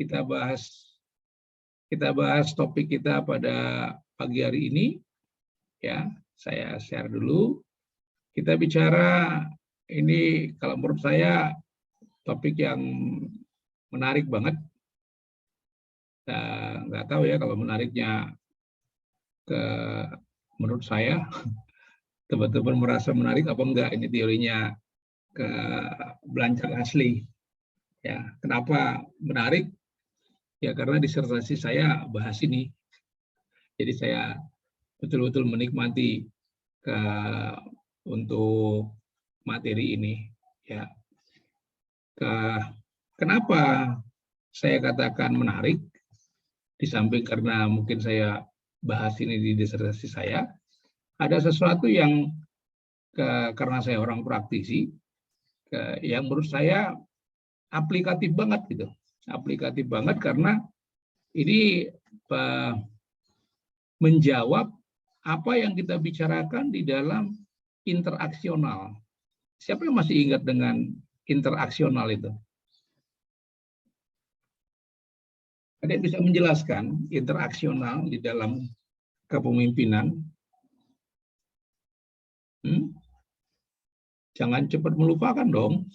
kita bahas topik kita pada pagi hari ini. Ya, saya share dulu. Kita bicara ini, kalau menurut saya topik yang menarik banget. Nggak tahu ya kalau menariknya menurut saya teman-teman merasa menarik apa enggak ini teorinya ke Blanchard asli. Ya, kenapa menarik? Ya karena disertasi saya bahas ini. Jadi saya betul-betul menikmati untuk materi ini. Ya, kenapa saya katakan menarik? Di samping karena mungkin saya bahas ini di disertasi saya, ada sesuatu yang karena saya orang praktisi, yang menurut saya aplikatif banget gitu, aplikatif banget karena ini menjawab apa yang kita bicarakan di dalam interaksional. Siapa yang masih ingat dengan interaksional itu? Ada yang bisa menjelaskan interaksional di dalam kepemimpinan? Jangan cepat melupakan dong.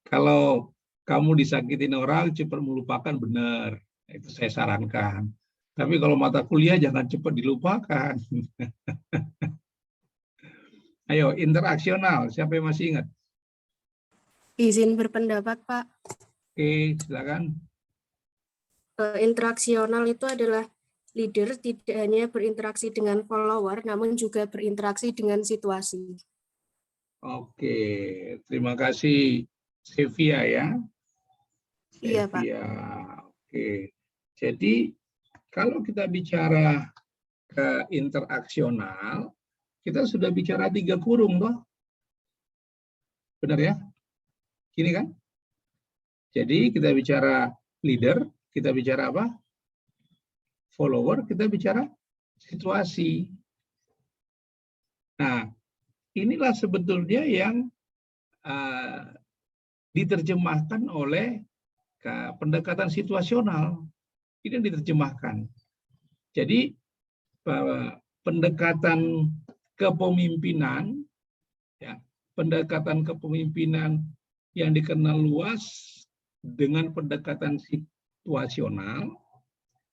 Kalau kamu disakitin orang, cepat melupakan, benar. Itu saya sarankan. Tapi kalau mata kuliah jangan cepat dilupakan. Ayo, interaksional. Siapa yang masih ingat? Izin berpendapat, Pak. Oke, silakan. Interaksional itu adalah leader tidak hanya berinteraksi dengan follower, namun juga berinteraksi dengan situasi. Oke, terima kasih Sevia ya. Iya, Pak. Oke, jadi kalau kita bicara ke interaksional, kita sudah bicara 3 kurung, toh? Benar ya? Gini kan? Jadi kita bicara leader, kita bicara apa? Follower, kita bicara situasi. Nah, inilah sebetulnya yang diterjemahkan oleh pendekatan situasional. Ini yang diterjemahkan. Jadi pendekatan kepemimpinan, ya, pendekatan kepemimpinan yang dikenal luas dengan pendekatan situasional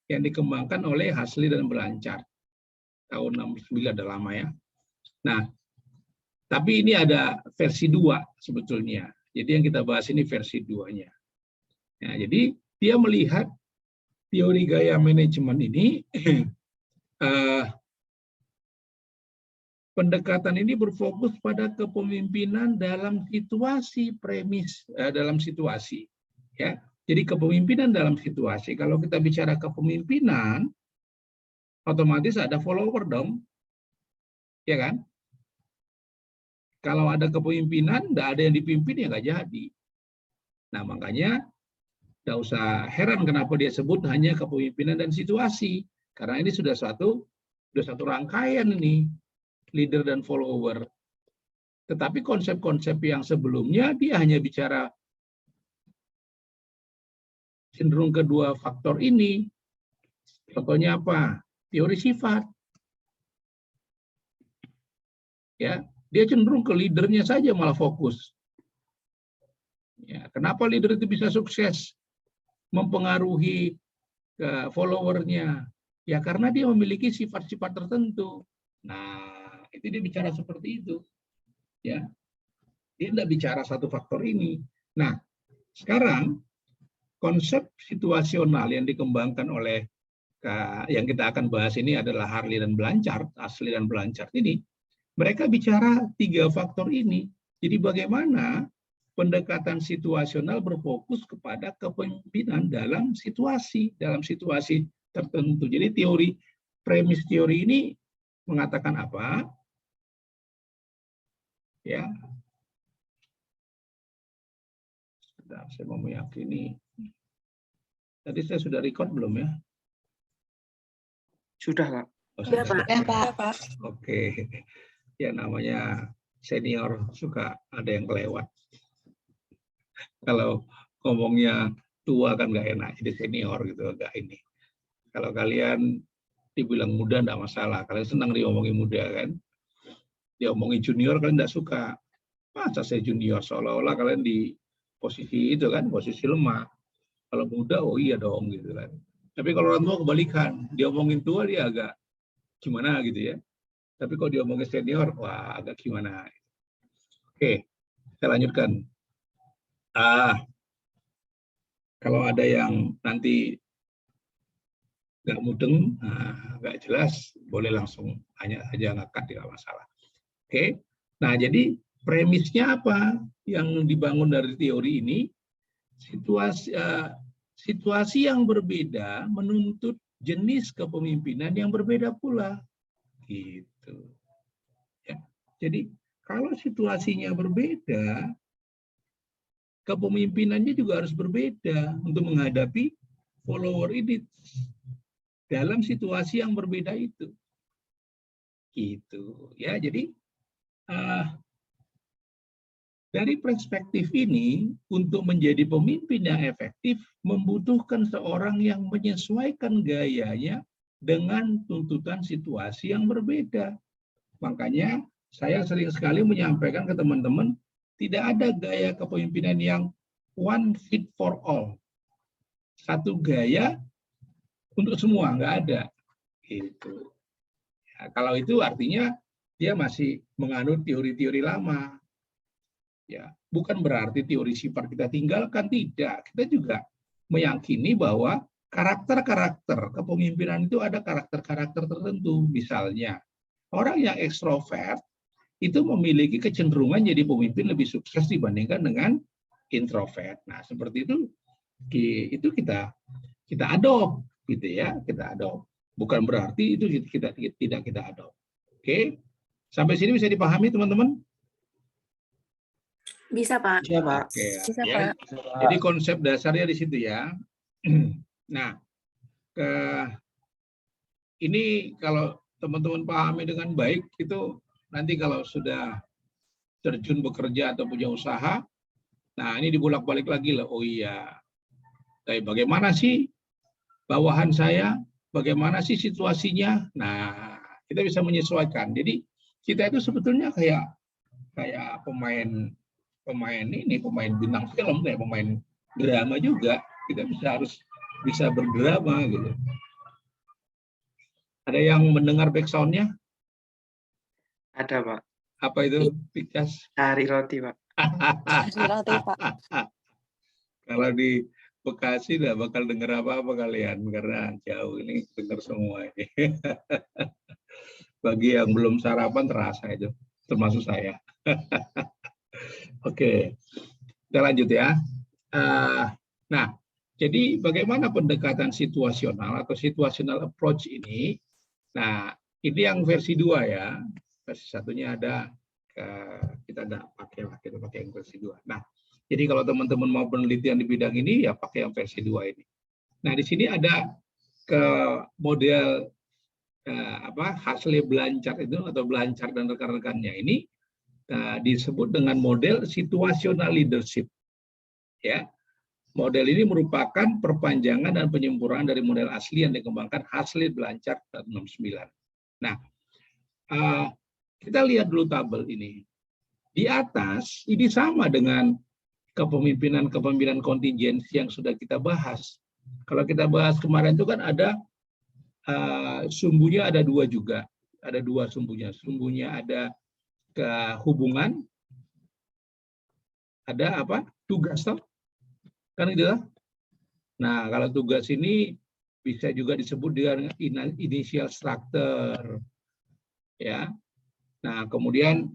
yang dikembangkan oleh Hasley dan Blanchard tahun 69, ada lama ya. Nah, tapi ini ada versi 2 sebetulnya. Jadi yang kita bahas ini versi 2-nya. Nah, jadi dia melihat teori gaya manajemen ini, pendekatan ini berfokus pada kepemimpinan dalam situasi premis, dalam situasi. Ya, jadi kepemimpinan dalam situasi. Kalau kita bicara kepemimpinan, otomatis ada follower dong, ya kan? Kalau ada kepemimpinan, nggak ada yang dipimpin ya nggak jadi. Nah makanya nggak usah heran kenapa dia sebut hanya kepemimpinan dan situasi, karena ini sudah satu rangkaian ini, leader dan follower. Tetapi konsep-konsep yang sebelumnya dia hanya bicara cenderung kedua faktor ini. Contohnya apa? Teori sifat. Ya, dia cenderung ke leadernya saja malah fokus. Ya, kenapa leader itu bisa sukses mempengaruhi followernya? Ya karena dia memiliki sifat-sifat tertentu. Nah, itu dia bicara seperti itu. Ya, dia tidak bicara satu faktor ini. Nah, sekarang konsep situasional yang dikembangkan oleh yang kita akan bahas ini adalah Harley dan Blanchard, Ashley dan Blanchard ini, mereka bicara 3 faktor ini. Jadi bagaimana pendekatan situasional berfokus kepada kepemimpinan dalam situasi tertentu. Jadi premis teori ini mengatakan apa? Ya. Saya mau meyakini. Tadi saya sudah record belum ya? Sudah, Pak. Oh, Sudah, Pak. Ya, Pak. Oke. Ya namanya senior suka ada yang kelewat. Kalau ngomongnya tua kan nggak enak, jadi senior gitu, nggak ini. Kalau kalian dibilang muda nggak masalah, kalian senang diomongin muda kan. Diomongin junior kalian nggak suka. Masa saya junior, seolah-olah kalian di posisi itu kan, posisi lemah. Kalau muda, oh iya dong gitu kan. Tapi kalau orang tua kebalikan, diomongin tua dia agak gimana gitu ya. Tapi kalau diomongin senior, wah agak gimana. Oke, saya lanjutkan. Kalau ada yang nanti nggak mudeng, nggak jelas, boleh langsung hanya aja ngangkat, tidak masalah. Oke, nah jadi premisnya apa yang dibangun dari teori ini? Situasi yang berbeda menuntut jenis kepemimpinan yang berbeda pula, gitu. Ya. Jadi kalau situasinya berbeda, kepemimpinannya juga harus berbeda untuk menghadapi follower ini dalam situasi yang berbeda itu, gitu. Ya, jadi dari perspektif ini, untuk menjadi pemimpin yang efektif membutuhkan seorang yang menyesuaikan gayanya dengan tuntutan situasi yang berbeda. Makanya saya sering sekali menyampaikan ke teman-teman, tidak ada gaya kepemimpinan yang one fit for all. Satu gaya untuk semua, nggak ada. Gitu. Ya, kalau itu artinya dia masih menganut teori-teori lama. Ya, bukan berarti teori sifat kita tinggalkan, tidak. Kita juga meyakini bahwa karakter-karakter kepemimpinan itu ada karakter-karakter tertentu. Misalnya, orang yang ekstrovert itu memiliki kecenderungan jadi pemimpin lebih sukses dibandingkan dengan introvert. Nah, seperti itu kita adopt, gitu ya, kita adopt. Bukan berarti itu tidak kita adopt. Oke, sampai sini bisa dipahami teman-teman? Bisa, Pak. Bisa, Pak. Oke, Bisa, ya. Pak. Jadi konsep dasarnya di situ ya. Nah, ini kalau teman-teman pahami dengan baik, itu nanti kalau sudah terjun bekerja atau punya usaha, nah ini dibolak-balik lagi lah. Oh iya, bagaimana sih bawahan saya? Bagaimana sih situasinya? Nah, kita bisa menyesuaikan. Jadi kita itu sebetulnya kayak pemain bintang film, kayak pemain drama juga. Kita harus bisa berdrama gitu. Ada yang mendengar backsound-nya? Ada, Pak. Apa itu, Pikas? Hari roti, Pak. Hari roti, Pak. Kalau di Bekasi nggak bakal dengar apa-apa kalian, karena jauh ini dengar semua ini. Bagi yang belum sarapan terasa itu, termasuk saya. Oke, kita lanjut ya. Nah, jadi bagaimana pendekatan situasional atau situational approach ini? Nah, ini yang versi 2 ya. Versi satunya ada, kita nggak pakai lah, kita pakai yang versi 2. Nah, jadi kalau teman-teman mau penelitian di bidang ini, ya pakai yang versi 2 ini. Nah, di sini ada ke model Huxley Blanchard itu, atau Blanchard dan rekan-rekannya ini, disebut dengan model situational leadership. Ya, model ini merupakan perpanjangan dan penyempurnaan dari model asli yang dikembangkan Huxley Blanchard tahun 69. Nah, kita lihat dulu tabel ini. Di atas ini sama dengan kepemimpinan kontingensi yang sudah kita bahas. Kalau kita bahas kemarin itu kan ada sumbunya ada 2 juga. Ada 2 sumbunya. Sumbunya ada hubungan, ada apa? Tugas toh? Kan gitu. Nah, kalau tugas ini bisa juga disebut dengan initial structure. Ya. Nah, kemudian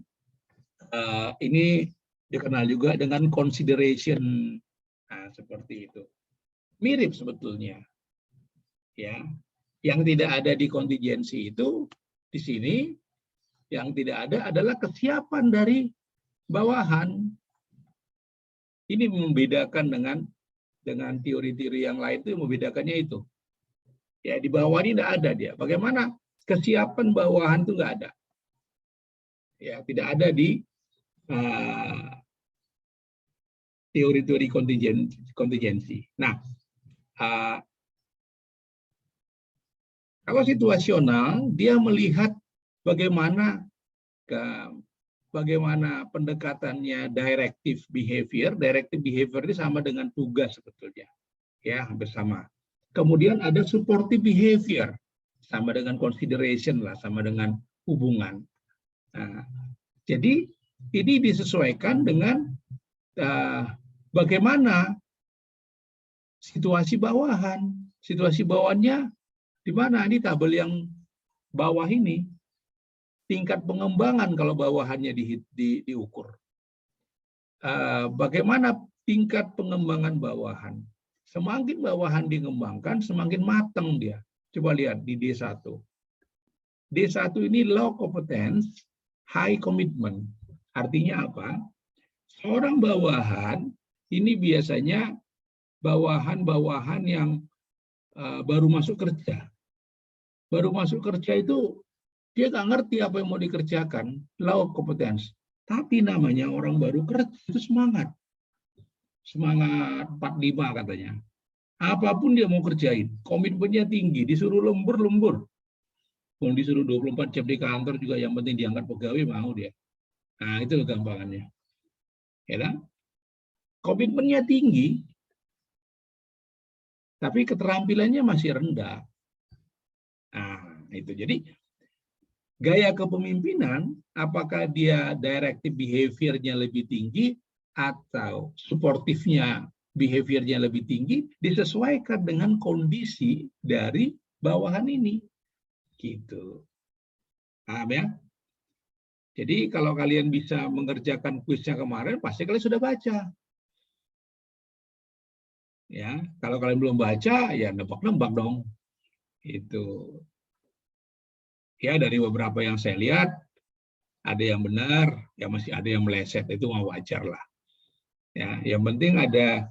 ini dikenal juga dengan consideration. Nah, seperti itu. Mirip sebetulnya. Ya. Yang tidak ada di kontingensi itu di sini, yang tidak ada adalah kesiapan dari bawahan. Ini membedakan dengan teori-teori yang lain, itu membedakannya itu. Ya, di bawah ini tidak ada dia. Bagaimana kesiapan bawahan itu nggak ada. Ya, tidak ada di teori-teori kontingensi. Nah, kalau situasional, dia melihat bagaimana pendekatannya directive behavior. Directive behavior ini sama dengan tugas sebetulnya, ya, hampir sama. Kemudian ada supportive behavior, sama dengan consideration lah, sama dengan hubungan. Nah, jadi ini disesuaikan dengan bagaimana situasi bawahan. Situasi bawahannya di mana? Ini tabel yang bawah ini. Tingkat pengembangan kalau bawahannya diukur. Bagaimana tingkat pengembangan bawahan? Semakin bawahan dikembangkan, semakin matang dia. Coba lihat di D1. D1 ini low competence, high commitment. Artinya apa? Seorang bawahan ini biasanya bawahan-bawahan yang baru masuk kerja. Baru masuk kerja itu dia nggak ngerti apa yang mau dikerjakan, low competence. Tapi namanya orang baru kerja itu semangat. Semangat 45 katanya. Apapun dia mau kerjain, komitmennya tinggi, disuruh lembur. Kalau disuruh 24 jam di kantor juga yang penting diangkat pegawai mau dia. Nah, itu gampangannya. Ya kan? Komitmennya tinggi, tapi keterampilannya masih rendah. Nah, itu. Jadi gaya kepemimpinan, apakah dia directive behavior-nya lebih tinggi atau supportive-nya behavior-nya lebih tinggi, disesuaikan dengan kondisi dari bawahan ini. Gitu. Paham ya? Jadi kalau kalian bisa mengerjakan kuisnya kemarin, pasti kalian sudah baca. Ya, kalau kalian belum baca, ya nebak-nebak dong. Itu. Ya, dari beberapa yang saya lihat, ada yang benar, ya masih ada yang meleset, itu wajar lah. Ya, yang penting ada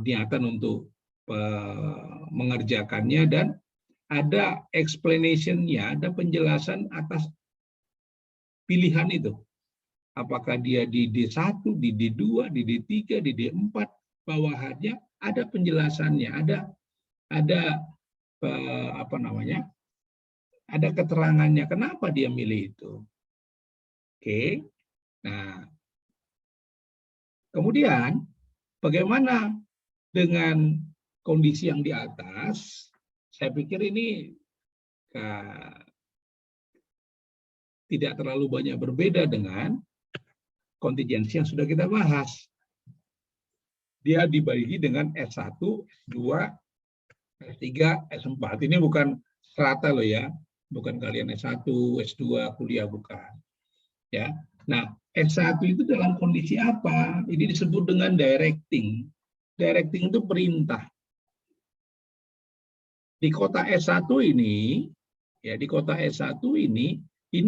niatan untuk mengerjakannya dan ada explanation-nya, ada penjelasan atas pilihan itu. Apakah dia di D1, di D2, di D3, di D4, bawahannya ada penjelasannya, ada apa namanya? Ada keterangannya kenapa dia milih itu. Oke. Nah, kemudian bagaimana dengan kondisi yang di atas? Saya pikir ini tidak terlalu banyak berbeda dengan kontingensi yang sudah kita bahas. Dia dibagi dengan S1, S2, S3, S4. Ini bukan strata loh ya. Bukan kalian S1, S2, kuliah, bukan. Ya. Nah, S1 itu dalam kondisi apa? Ini disebut dengan directing. Directing itu perintah. Di kota S1 ini, ya di kota S1 ini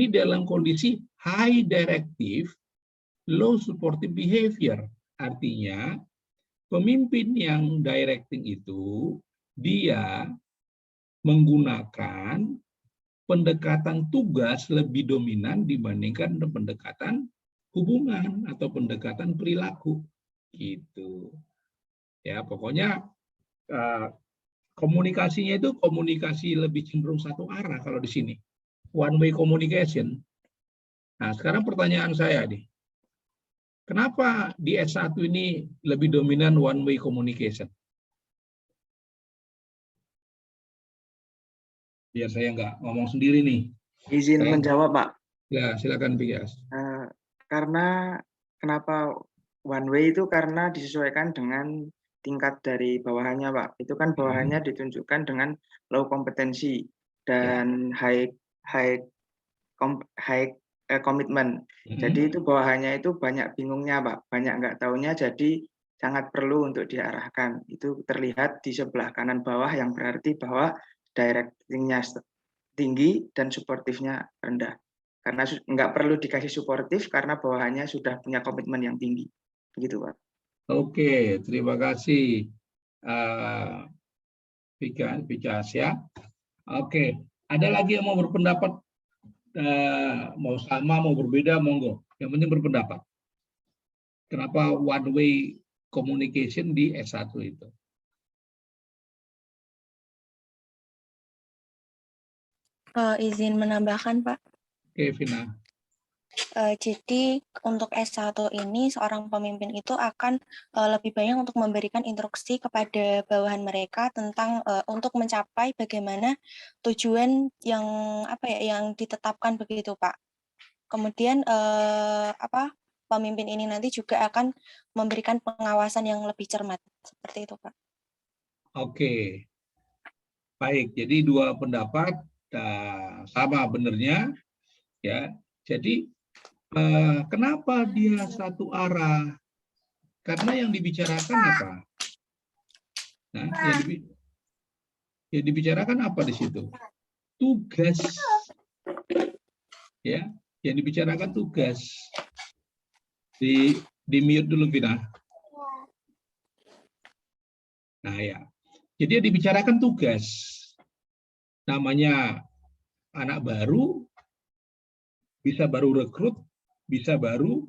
dalam kondisi high directive, low supportive behavior. Artinya, pemimpin yang directing itu, dia menggunakan pendekatan tugas lebih dominan dibandingkan pendekatan hubungan atau pendekatan perilaku. Gitu. Ya, pokoknya komunikasinya itu komunikasi lebih cenderung satu arah kalau di sini. One way communication. Nah, sekarang pertanyaan saya nih. Kenapa di S1 ini lebih dominan one way communication? Biar saya nggak ngomong sendiri nih. Izin menjawab, Pak. Ya, silakan Pias. Karena kenapa one way itu karena disesuaikan dengan tingkat dari bawahannya, Pak. Itu kan bawahannya ditunjukkan dengan low kompetensi dan high commitment. Jadi itu bawahannya itu banyak bingungnya, Pak. Banyak nggak taunya, jadi sangat perlu untuk diarahkan. Itu terlihat di sebelah kanan bawah yang berarti bahwa directingnya tinggi dan suportifnya rendah. Karena nggak perlu dikasih suportif karena bawahannya sudah punya komitmen yang tinggi. Begitu, Pak. Oke, terima kasih Pias ya. Oke, ada lagi yang mau berpendapat, mau sama, mau berbeda, monggo. Yang penting berpendapat. Kenapa one way communication di S1 itu? Izin menambahkan, Pak. Oke, Vina. Jadi untuk S1 ini seorang pemimpin itu akan lebih banyak untuk memberikan instruksi kepada bawahan mereka tentang untuk mencapai bagaimana tujuan yang yang ditetapkan begitu, Pak. Kemudian pemimpin ini nanti juga akan memberikan pengawasan yang lebih cermat seperti itu, Pak. Oke. Baik, jadi dua pendapat sama benernya ya. Jadi kenapa dia satu arah? Karena yang dibicarakan apa? Nah, yang dibicarakan apa di situ? Tugas. Ya, yang dibicarakan tugas. Di mute dulu, Vina. Nah, ya. Jadi yang dibicarakan tugas. Namanya anak baru, bisa baru rekrut, bisa baru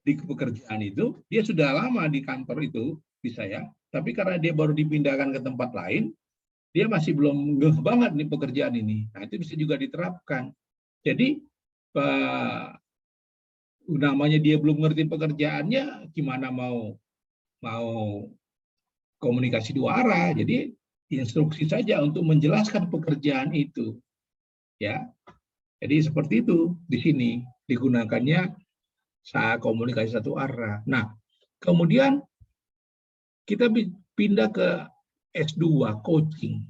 di pekerjaan itu, dia sudah lama di kantor itu, bisa ya, tapi karena dia baru dipindahkan ke tempat lain, dia masih belum ngeh banget nih pekerjaan ini. Nah, itu bisa juga diterapkan. Jadi, namanya dia belum ngerti pekerjaannya, gimana mau komunikasi dua arah. Jadi, instruksi saja untuk menjelaskan pekerjaan itu. Ya. Jadi seperti itu di sini digunakannya saat komunikasi satu arah. Nah, kemudian kita pindah ke S2 coaching,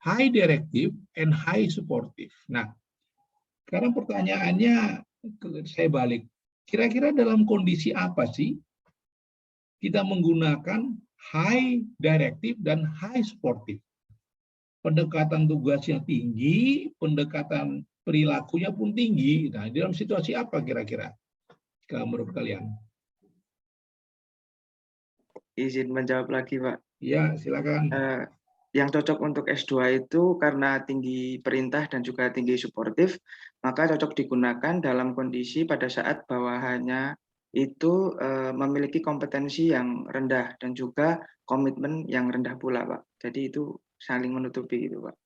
high directive and high supportive. Nah, sekarang pertanyaannya saya balik. Kira-kira dalam kondisi apa sih kita menggunakan high directive dan high supportive? Pendekatan tugasnya tinggi, pendekatan perilakunya pun tinggi. Nah, dalam situasi apa kira-kira menurut kalian? Izin menjawab lagi, Pak. Ya, silakan. Yang cocok untuk S2 itu karena tinggi perintah dan juga tinggi suportif, maka cocok digunakan dalam kondisi pada saat bawahannya itu memiliki kompetensi yang rendah dan juga komitmen yang rendah pula, Pak. Jadi itu saling menutupi gitu, Pak.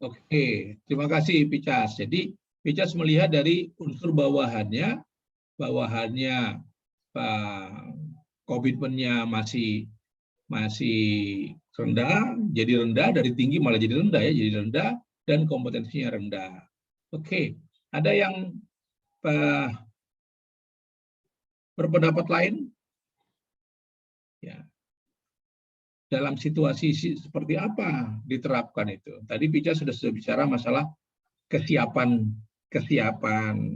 Oke, terima kasih Picas. Jadi Picas melihat dari unsur bawahannya komitmennya masih rendah, jadi rendah, dari tinggi malah jadi rendah ya, jadi rendah, dan kompetensinya rendah. Oke, ada yang berpendapat lain? Ya. Dalam situasi seperti apa diterapkan itu? Tadi Pica sudah bicara masalah kesiapan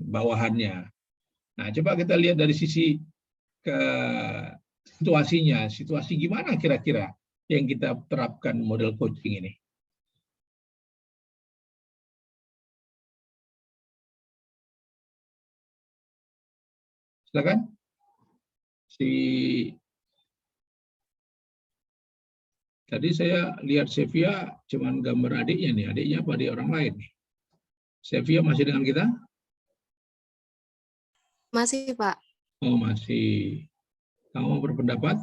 bawahannya. Nah, coba kita lihat dari sisi situasinya. Situasi gimana kira-kira yang kita terapkan model coaching ini? Silakan. Tadi saya lihat Sevia cuman gambar adiknya nih. Adiknya apa adik orang lain nih? Sevia masih dengan kita? Masih, Pak. Oh, masih. Kamu mau berpendapat?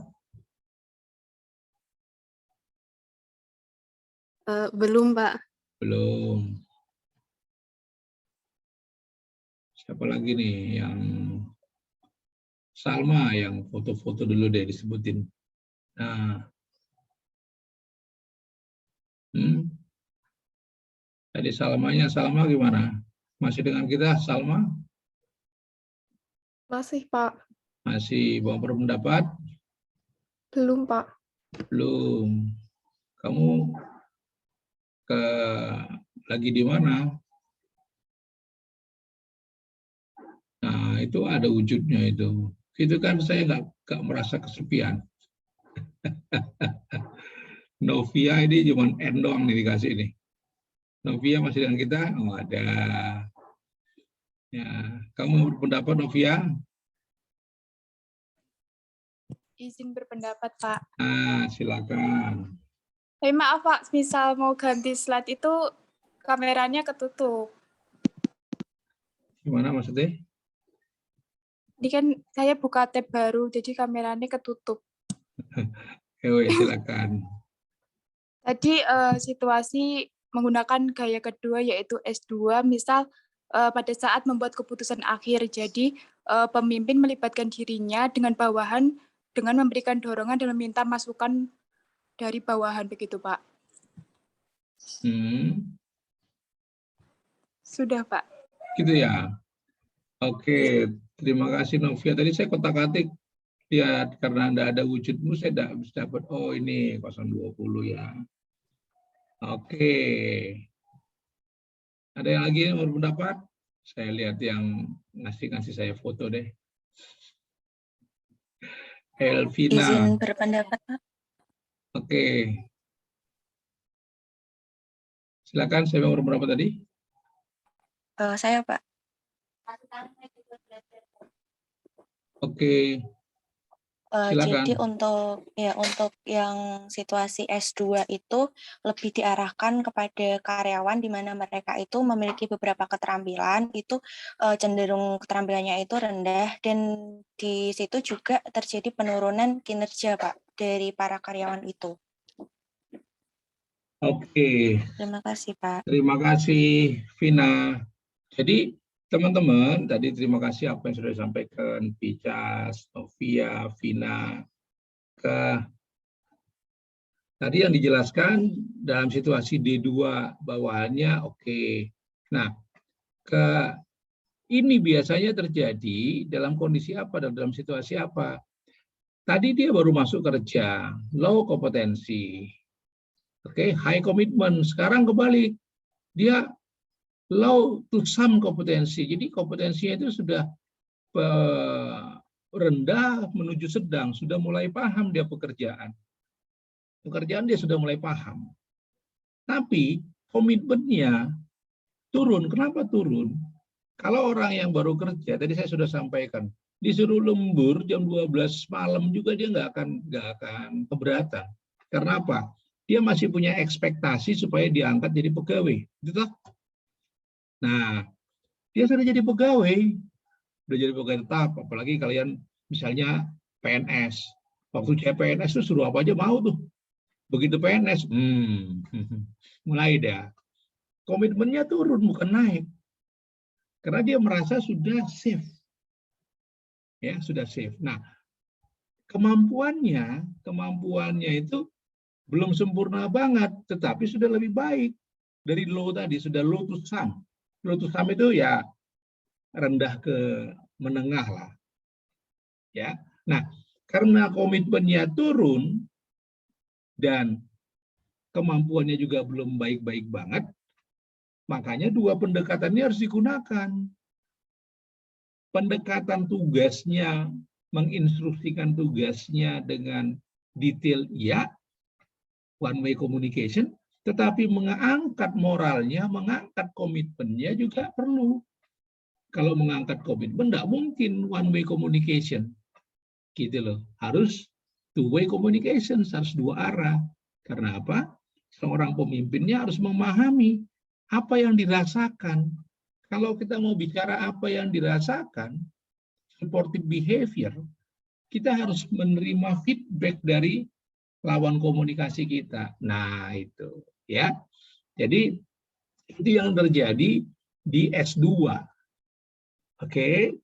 Belum, Pak. Belum. Siapa lagi nih yang Salma yang foto-foto dulu deh disebutin. Nah. Tadi Salma gimana? Masih dengan kita, Salma? Masih, Pak. Masih mau berpendapat? Belum, Pak. Belum. Kamu lagi di mana? Nah, itu ada wujudnya itu. Itu kan saya nggak merasa kesepian. Novia ini cuma N doang nih dikasih ini. Novia masih dengan kita? Oh, ada. Ya, kamu berpendapat, Novia? Izin berpendapat, Pak. Nah, silakan. Maaf, Pak. Misal mau ganti slide itu kameranya ketutup. Gimana maksudnya? Ini kan saya buka tab baru, jadi kameranya ketutup. Silakan. Tadi situasi menggunakan gaya kedua yaitu S2, misal pada saat membuat keputusan akhir. Jadi pemimpin melibatkan dirinya dengan bawahan dengan memberikan dorongan dan meminta masukan dari bawahan, begitu Pak. Sudah Pak. Gitu ya. Oke, terima kasih Novia. Tadi saya kotak-katik ya, karena Anda ada wujudmu, saya tidak bisa dapat. Oh, ini 020 ya. Oke. Ada yang lagi yang berpendapat? Saya lihat yang ngasih saya foto deh. Elvina. Izin berpendapat, Pak. Oke. Silakan, saya mau berpendapat tadi. Saya, Pak. Oke. Silakan. Jadi untuk yang situasi S2 itu lebih diarahkan kepada karyawan di mana mereka itu memiliki beberapa keterampilan, itu cenderung keterampilannya itu rendah, dan di situ juga terjadi penurunan kinerja, Pak, dari para karyawan itu. Oke. Terima kasih, Pak. Terima kasih, Vina. Jadi, teman-teman, tadi terima kasih apa yang sudah disampaikan Picas, Novia, Vina. Tadi yang dijelaskan dalam situasi D2 bawahannya oke. Nah, ini biasanya terjadi dalam kondisi apa dan dalam situasi apa? Tadi dia baru masuk kerja, low kompetensi. Oke, high commitment. Sekarang kebalik. Dia low to some kompetensi. Jadi kompetensinya itu sudah rendah menuju sedang, sudah mulai paham dia pekerjaan. Pekerjaan dia sudah mulai paham. Tapi komitmennya turun. Kenapa turun? Kalau orang yang baru kerja, tadi saya sudah sampaikan, disuruh lembur jam 12 malam juga dia nggak akan keberatan. Karena apa? Dia masih punya ekspektasi supaya diangkat jadi pegawai. Gitu. Nah, dia sudah jadi pegawai. Sudah jadi pegawai tetap, apalagi kalian misalnya PNS. Waktu saya PNS tuh suruh apa aja mau tuh. Begitu PNS, mulai dah. Komitmennya turun, bukan naik. Karena dia merasa sudah safe. Ya, sudah safe. Nah, kemampuannya itu belum sempurna banget, tetapi sudah lebih baik dari low tadi, sudah low to some. Low to some itu ya rendah ke menengah lah. Ya. Nah, karena komitmennya turun dan kemampuannya juga belum baik-baik banget, makanya dua pendekatan ini harus digunakan. Pendekatan tugasnya, menginstruksikan tugasnya dengan detail, ya, one way communication, tetapi mengangkat moralnya, mengangkat komitmennya juga perlu. Kalau mengangkat komitmen, tidak mungkin one way communication. Gitu loh. Harus two way communication, harus dua arah. Karena apa? Seorang pemimpinnya harus memahami apa yang dirasakan. Kalau kita mau bicara apa yang dirasakan, supportive behavior, kita harus menerima feedback dari lawan komunikasi kita. Nah, itu ya. Jadi itu yang terjadi di S2. Oke.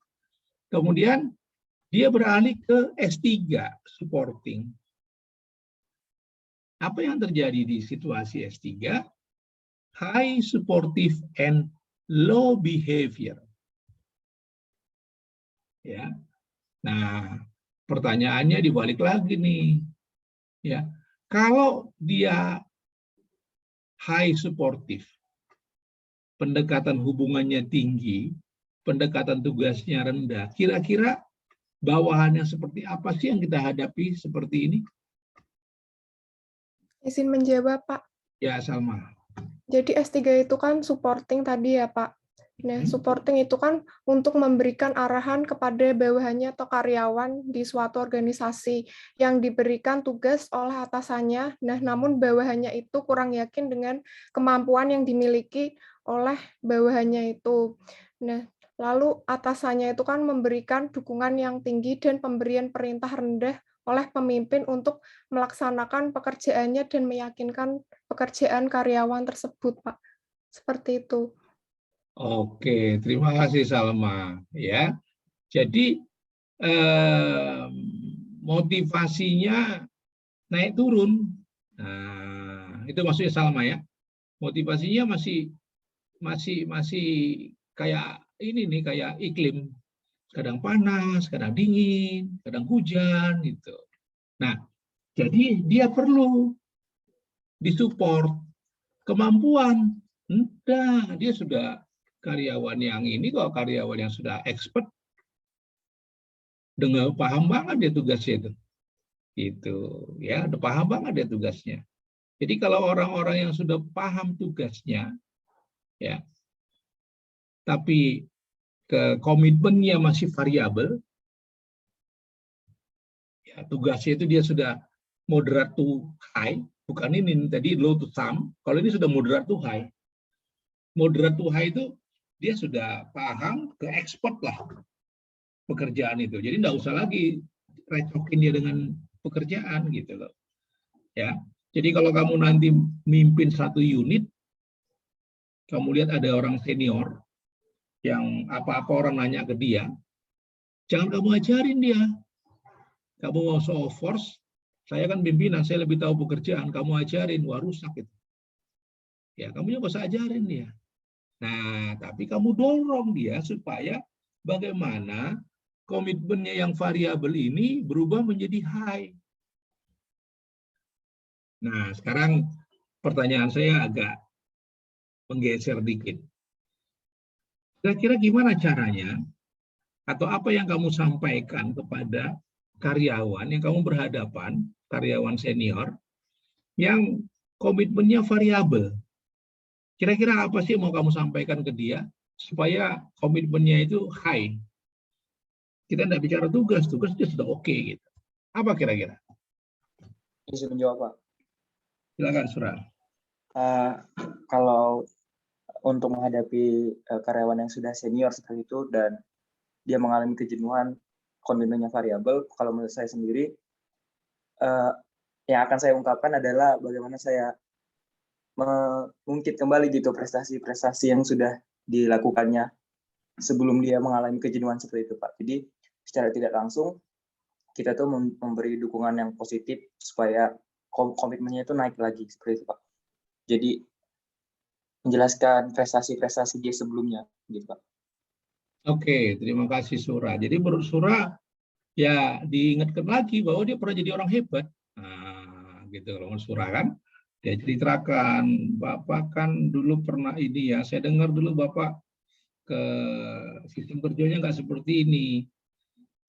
Kemudian dia beralih ke S3, supporting. Apa yang terjadi di situasi S3? High supportive and low behavior. Ya. Nah, pertanyaannya dibalik lagi nih. Ya. Kalau dia high supportive, pendekatan hubungannya tinggi, pendekatan tugasnya rendah, kira-kira bawahannya seperti apa sih yang kita hadapi seperti ini? Izin menjawab, Pak. Ya, Salma. Jadi S3 itu kan supporting tadi ya, Pak. Nah, supporting itu kan untuk memberikan arahan kepada bawahannya atau karyawan di suatu organisasi yang diberikan tugas oleh atasannya. Nah, namun bawahannya itu kurang yakin dengan kemampuan yang dimiliki oleh bawahannya itu. Nah, lalu atasannya itu kan memberikan dukungan yang tinggi dan pemberian perintah rendah oleh pemimpin untuk melaksanakan pekerjaannya dan meyakinkan pekerjaan karyawan tersebut, Pak. Seperti itu. Oke, terima kasih Salma. Ya, jadi motivasinya naik turun. Nah, itu maksudnya Salma ya. Motivasinya masih kayak ini nih, kayak iklim. Kadang panas, kadang dingin, kadang hujan gitu. Nah, jadi dia perlu disupport kemampuan. Enggak, dia sudah karyawan yang ini kok, karyawan yang sudah expert, dengan paham banget dia tugasnya itu ya, udah paham banget dia tugasnya. Jadi kalau orang-orang yang sudah paham tugasnya ya, tapi komitmennya masih variabel ya, tugasnya itu dia sudah moderate to high, bukan ini tadi low to some. Kalau ini sudah moderate to high. Moderate to high itu dia sudah paham, ke expert lah pekerjaan itu. Jadi nggak usah lagi recokin dia dengan pekerjaan gitu loh. Ya. Jadi kalau kamu nanti mimpin satu unit, kamu lihat ada orang senior yang apa-apa orang nanya ke dia, jangan kamu ajarin dia. Kamu mau show of force, saya kan pimpinan, saya lebih tahu pekerjaan, kamu ajarin, wah rusak itu. Ya, kamu juga usah ajarin dia. Nah, tapi kamu dorong dia supaya bagaimana komitmennya yang variabel ini berubah menjadi high. Nah, sekarang pertanyaan saya agak menggeser dikit. Kira-kira gimana caranya atau apa yang kamu sampaikan kepada karyawan yang kamu berhadapan, karyawan senior, yang komitmennya variabel? Kira-kira apa sih yang mau kamu sampaikan ke dia supaya komitmennya itu high? Kita tidak bicara tugas dia sudah oke gitu. Apa kira-kira? Bisa menjawab, Pak. Silakan, Surah. Kalau untuk menghadapi karyawan yang sudah senior seperti itu dan dia mengalami kejenuhan, komitmennya variabel, kalau menurut saya sendiri, yang akan saya ungkapkan adalah bagaimana saya mengungkit kembali gitu prestasi-prestasi yang sudah dilakukannya sebelum dia mengalami kejenuhan seperti itu, Pak. Jadi secara tidak langsung kita tuh memberi dukungan yang positif supaya komitmennya itu naik lagi seperti itu, Pak. Jadi menjelaskan prestasi-prestasi dia sebelumnya gitu, Pak. Oke, terima kasih Surah. Jadi menurut Surah ya diingatkan lagi bahwa dia pernah jadi orang hebat. Nah, gitu kalau menurut Surah kan. Dia ceritakan, Bapak kan dulu pernah ini ya, saya dengar dulu Bapak ke sistem kerjanya nggak seperti ini.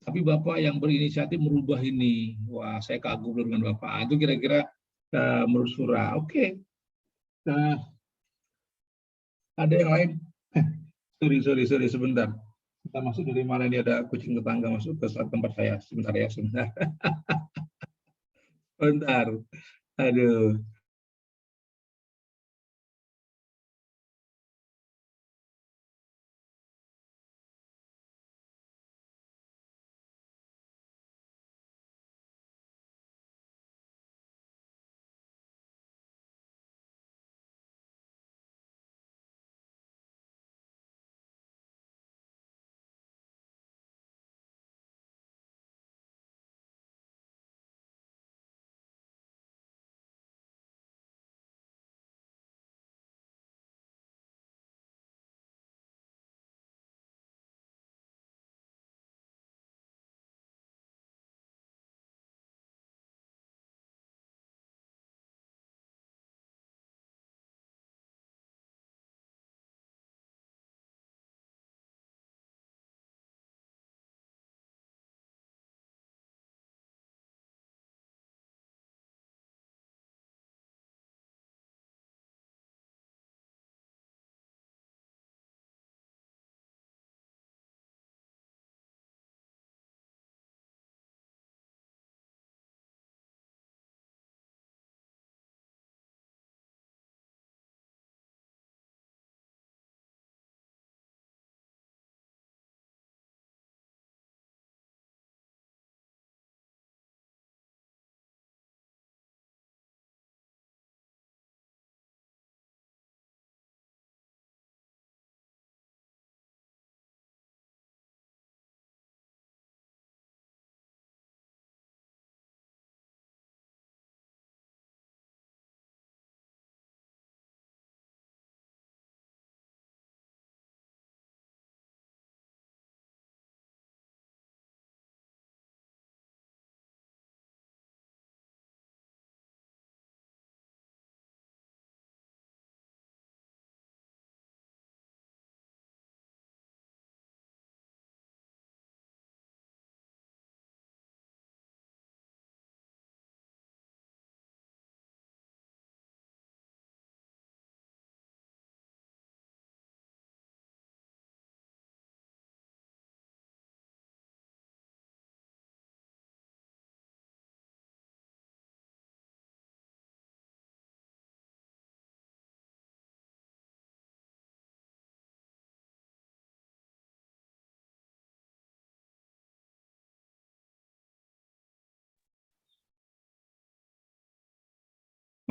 Tapi Bapak yang berinisiatif merubah ini. Wah, saya kagum dengan Bapak. Itu kira-kira menurut Surah. Oke. Nah, ada yang lain? Sorry, sebentar. Kita masuk dari mana ini, ada kucing tetangga masuk ke tempat saya. Sebentar ya, sebentar. Bentar. Aduh.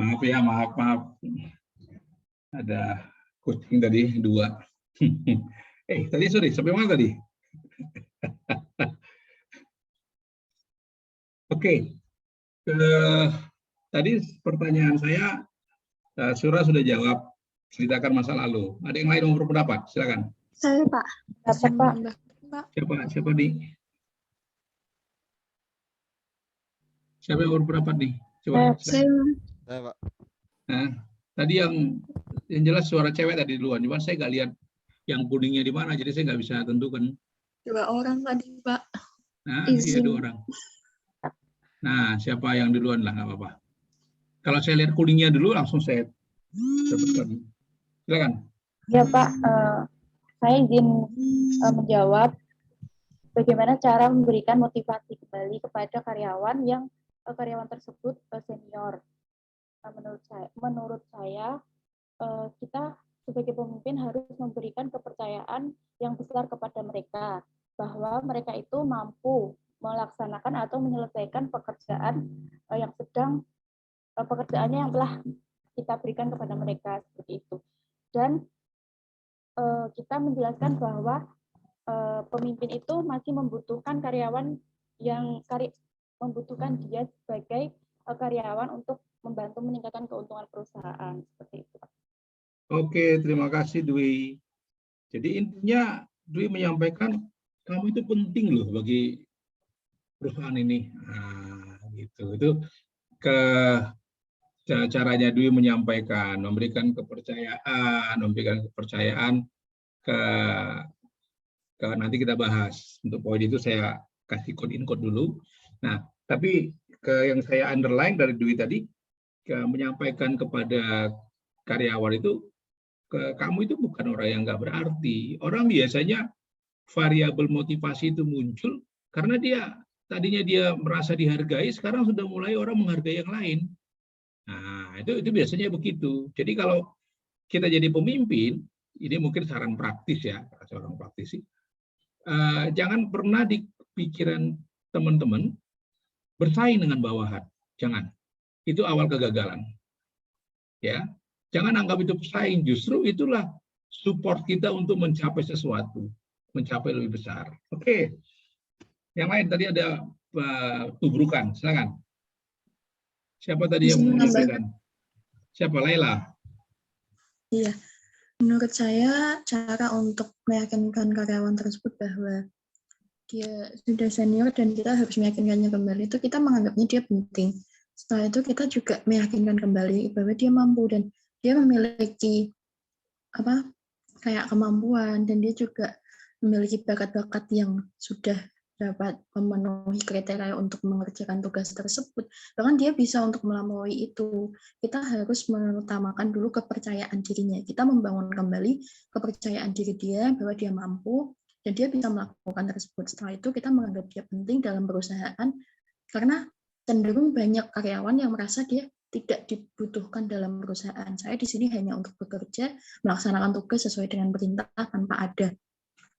Maaf ya, maaf. Ada kucing tadi 2. Tadi sorry, sampai mana tadi? Oke. Tadi pertanyaan saya, Surah sudah jawab, ceritakan masa lalu. Ada yang lain mau berpendapat? Silakan. Saya, Pak. Siapa nih? Siapa yang berpendapat nih? Coba. Saya, Pak. Nah, tadi yang jelas suara cewek tadi duluan, cuma saya nggak lihat yang kuningnya di mana, jadi saya nggak bisa tentukan. 2 orang tadi, Pak. Nah, iya Izin. 2 orang. Nah, siapa yang duluan lah, nggak apa-apa. Kalau saya lihat kuningnya dulu, langsung saya sebutkan. Silakan. Ya Pak, saya izin menjawab bagaimana cara memberikan motivasi kembali kepada karyawan yang karyawan tersebut senior. Menurut saya kita sebagai pemimpin harus memberikan kepercayaan yang besar kepada mereka bahwa mereka itu mampu melaksanakan atau menyelesaikan pekerjaan pekerjaannya yang telah kita berikan kepada mereka seperti itu. Dan kita menjelaskan bahwa pemimpin itu masih membutuhkan karyawan yang membutuhkan dia sebagai karyawan untuk membantu meningkatkan keuntungan perusahaan seperti itu. Oke, terima kasih Dwi. Jadi intinya Dwi menyampaikan kamu itu penting loh bagi perusahaan ini. Nah, gitu. Itu caranya Dwi menyampaikan, memberikan kepercayaan ke nanti kita bahas. Untuk poin itu saya kasih code in code dulu. Nah, tapi yang saya underline dari Dwi tadi, menyampaikan kepada karyawan itu, kamu itu bukan orang yang nggak berarti. Orang biasanya variabel motivasi itu muncul karena tadinya dia merasa dihargai, sekarang sudah mulai orang menghargai yang lain. Nah, itu biasanya begitu. Jadi kalau kita jadi pemimpin, ini mungkin saran praktis ya, seorang praktisi. Jangan pernah di pikiran teman-teman bersaing dengan bawahan. Jangan. Itu awal kegagalan. Ya. Jangan anggap itu pesaing, justru itulah support kita untuk mencapai sesuatu, mencapai lebih besar. Oke. Yang lain tadi ada Tubrukan, silakan. Siapa tadi yang menyampaikan? Siapa? Laila? Iya, menurut saya cara untuk meyakinkan karyawan tersebut bahwa dia sudah senior dan kita harus meyakinkannya kembali itu kita menganggapnya dia penting. Setelah itu kita juga meyakinkan kembali bahwa dia mampu dan dia memiliki kayak kemampuan dan dia juga memiliki bakat-bakat yang sudah dapat memenuhi kriteria untuk mengerjakan tugas tersebut. Bahkan dia bisa untuk melampaui itu. Kita harus mengutamakan dulu kepercayaan dirinya. Kita membangun kembali kepercayaan diri dia bahwa dia mampu dan dia bisa melakukan tersebut. Setelah itu kita menganggap dia penting dalam perusahaan karena cenderung banyak karyawan yang merasa dia tidak dibutuhkan dalam perusahaan. Saya di sini hanya untuk bekerja, melaksanakan tugas sesuai dengan perintah tanpa ada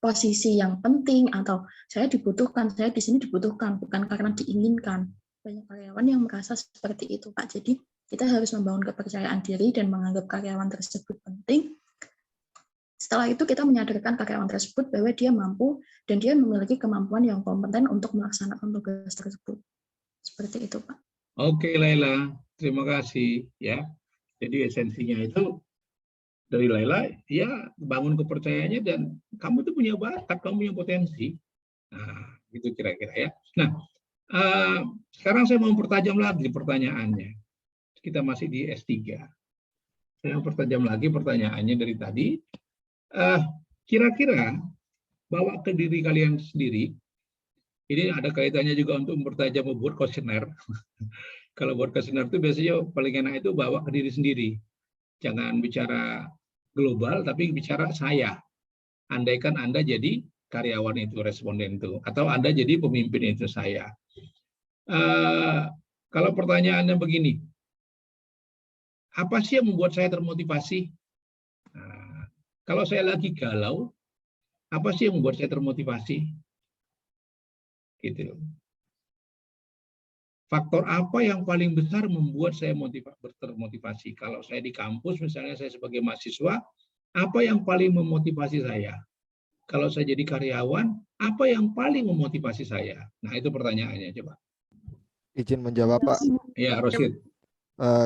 posisi yang penting atau saya dibutuhkan, saya di sini dibutuhkan, bukan karena diinginkan. Banyak karyawan yang merasa seperti itu, Pak. Jadi kita harus membangun kepercayaan diri dan menganggap karyawan tersebut penting. Setelah itu kita menyadarkan karyawan tersebut bahwa dia mampu dan dia memiliki kemampuan yang kompeten untuk melaksanakan tugas tersebut. Seperti itu, Pak. Oke, Laila. Terima kasih. Ya. Jadi esensinya itu dari Laila, ya bangun kepercayaannya dan kamu tuh punya bakat, kamu punya potensi. Nah, itu kira-kira ya. Nah, sekarang saya mau pertajam lagi pertanyaannya. Kita masih di S3. Saya mau pertajam lagi pertanyaannya dari tadi. Kira-kira bawa ke diri kalian sendiri, ini ada kaitannya juga untuk mempertajam membuat kuesioner. Kalau buat kuesioner itu biasanya paling enak itu bawa ke diri sendiri. Jangan bicara global, tapi bicara saya. Andaikan Anda jadi karyawan itu, responden itu, atau Anda jadi pemimpin itu saya. Kalau pertanyaannya begini, apa sih yang membuat saya termotivasi? Nah, kalau saya lagi galau, apa sih yang membuat saya termotivasi? Gitu. faktor apa yang paling besar membuat saya termotivasi? Kalau saya di kampus, misalnya saya sebagai mahasiswa, apa yang paling memotivasi saya? Kalau saya jadi karyawan, apa yang paling memotivasi saya? Nah, itu pertanyaannya, coba. Izin menjawab, Pak. Ya, Rosid.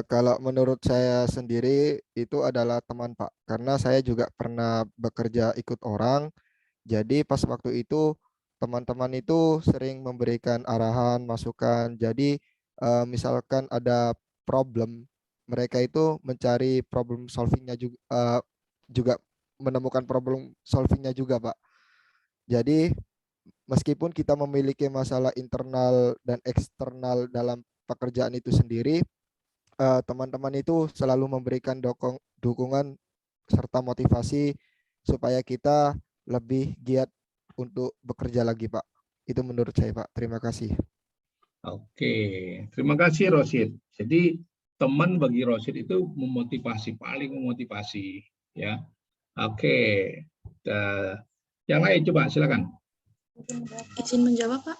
Kalau menurut saya sendiri itu adalah teman, Pak. Karena saya juga pernah bekerja ikut orang. Jadi pas waktu itu teman-teman itu sering memberikan arahan, masukan. Jadi misalkan ada problem, mereka itu mencari problem solvingnya juga, juga menemukan problem solvingnya juga, Pak. Jadi meskipun kita memiliki masalah internal dan eksternal dalam pekerjaan itu sendiri, teman-teman itu selalu memberikan dukungan serta motivasi supaya kita lebih giat untuk bekerja lagi, Pak. Itu menurut saya, Pak. Terima kasih. Oke, terima kasih Rosid. Jadi teman bagi Rosid itu memotivasi, paling memotivasi, ya. Oke, yang lain coba silakan. Izin menjawab, Pak.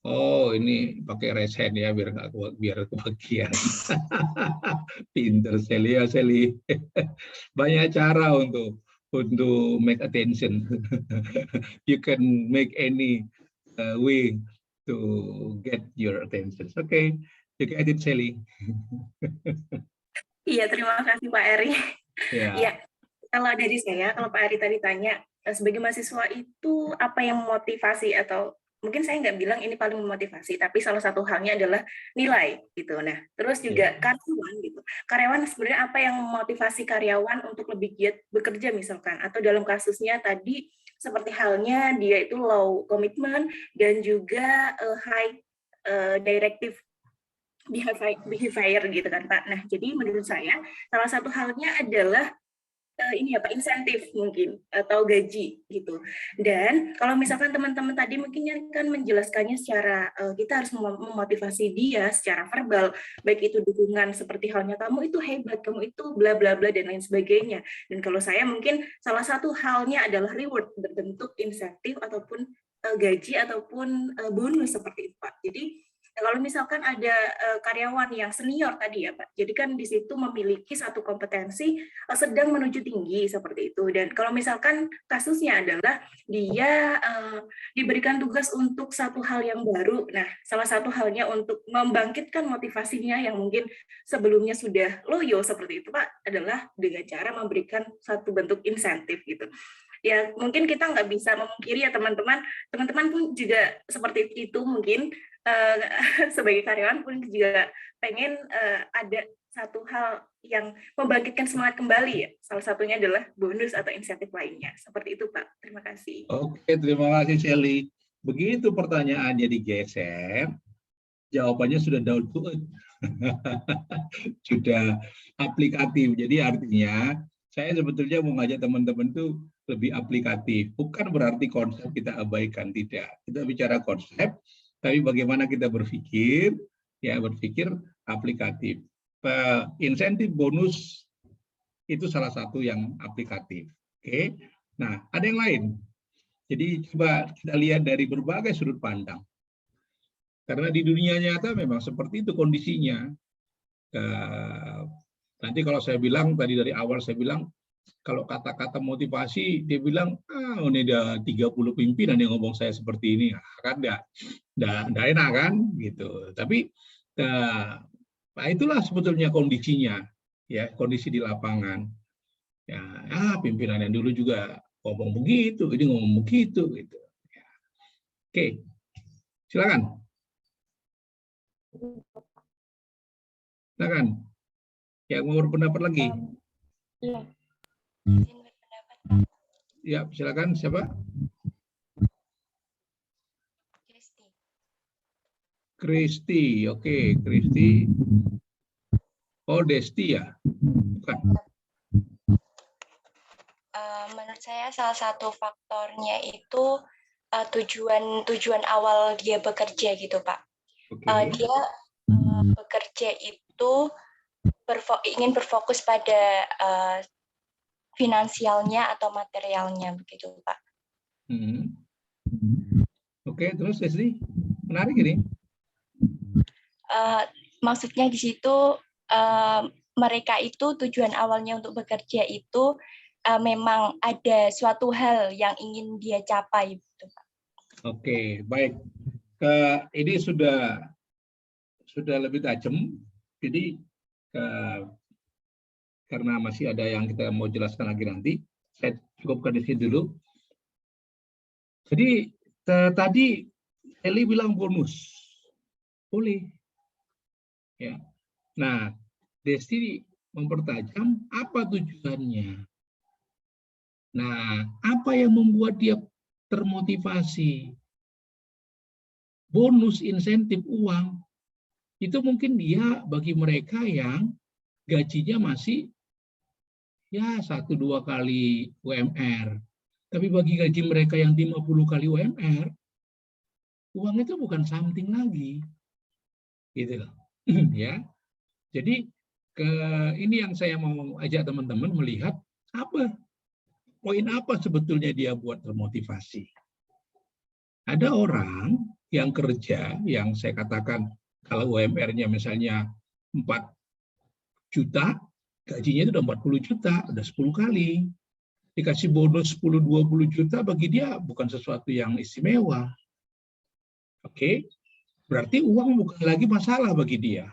Oh, ini pakai raise hand ya biar kebagian. Pinter Sally ya Sally. Banyak cara untuk make attention. You can make any way to get your attention. Okay, you get it Sally. Iya, terima kasih Pak Eri. Ya. Iya, kalau dari saya, kalau Pak Eri tadi tanya sebagai mahasiswa itu apa yang memotivasi atau mungkin saya nggak bilang ini paling memotivasi, tapi salah satu halnya adalah nilai gitu. Nah, terus juga karyawan gitu. Karyawan sebenarnya apa yang memotivasi karyawan untuk lebih giat bekerja misalkan, atau dalam kasusnya tadi seperti halnya dia itu low commitment dan juga high directive behavior gitu kan Pak. Nah, jadi menurut saya salah satu halnya adalah ini ya Pak, insentif mungkin atau gaji gitu. Dan kalau misalkan teman-teman tadi mungkin kan menjelaskannya secara kita harus memotivasi dia secara verbal, baik itu dukungan seperti halnya kamu itu hebat, kamu itu bla bla bla dan lain sebagainya. Dan kalau saya mungkin salah satu halnya adalah reward berbentuk insentif ataupun gaji ataupun bonus seperti itu Pak. Jadi kalau misalkan ada karyawan yang senior tadi ya Pak, jadi kan di situ memiliki satu kompetensi sedang menuju tinggi seperti itu. Dan kalau misalkan kasusnya adalah dia diberikan tugas untuk satu hal yang baru, nah salah satu halnya untuk membangkitkan motivasinya yang mungkin sebelumnya sudah loyo seperti itu Pak, adalah dengan cara memberikan satu bentuk insentif gitu. Ya mungkin kita nggak bisa memungkiri ya teman-teman pun juga seperti itu mungkin. Sebagai karyawan pun juga pengen ada satu hal yang membangkitkan semangat kembali ya. Salah satunya adalah bonus atau insentif lainnya. Seperti itu Pak. Terima kasih. Oke, terima kasih Shelly. Begitu pertanyaannya digeser, jawabannya sudah down to earth. Sudah aplikatif. Jadi artinya saya sebetulnya mau ngajak teman-teman tuh lebih aplikatif. Bukan berarti konsep kita abaikan, tidak. Kita bicara konsep, tapi bagaimana kita berpikir, ya berpikir aplikatif. Insentif bonus itu salah satu yang aplikatif. Oke, nah ada yang lain. Jadi coba kita lihat dari berbagai sudut pandang. Karena di dunia nyata memang seperti itu kondisinya. Nanti kalau saya bilang tadi dari awal saya bilang kalau kata-kata motivasi dia bilang ini ada 30 pimpinan yang ngomong saya seperti ini, kan enggak enak kan gitu. Tapi nah itulah sebetulnya kondisinya ya, kondisi di lapangan. Ya, pimpinan yang dulu juga ngomong begitu, ini ngomong begitu gitu. Ya. Oke. Silakan. Silakan. Yang mau berpendapat lagi? Iya. Ya, silakan siapa? Kristi, oke, Kristi. Oh, Desti ya? Bukan. Menurut saya salah satu faktornya itu tujuan awal dia bekerja gitu Pak. Okay. Dia bekerja itu ingin berfokus pada finansialnya atau materialnya begitu Pak. Oke, terus Leslie, menarik ini. Maksudnya di situ mereka itu tujuan awalnya untuk bekerja itu memang ada suatu hal yang ingin dia capai. Gitu, Pak. Oke, baik. Ini sudah lebih tajam. Jadi karena masih ada yang kita mau jelaskan lagi nanti, saya cukupkan di sini dulu. Jadi tadi Eli bilang bonus, boleh. Ya. Nah, Desti mempertajam apa tujuannya. Nah, apa yang membuat dia termotivasi? Bonus, insentif, uang, itu mungkin dia bagi mereka yang gajinya masih ya 1-2 kali UMR. Tapi bagi gaji mereka yang 50 kali UMR, uang itu bukan something lagi. Gitu loh. Ya. Jadi ini yang saya mau ajak teman-teman melihat poin apa sebetulnya dia buat termotivasi. Ada orang yang kerja, yang saya katakan kalau UMR-nya misalnya 4 juta, gajinya itu udah 40 juta, udah 10 kali. Dikasih bonus 10-20 juta, bagi dia bukan sesuatu yang istimewa. Oke, berarti uang bukan lagi masalah bagi dia.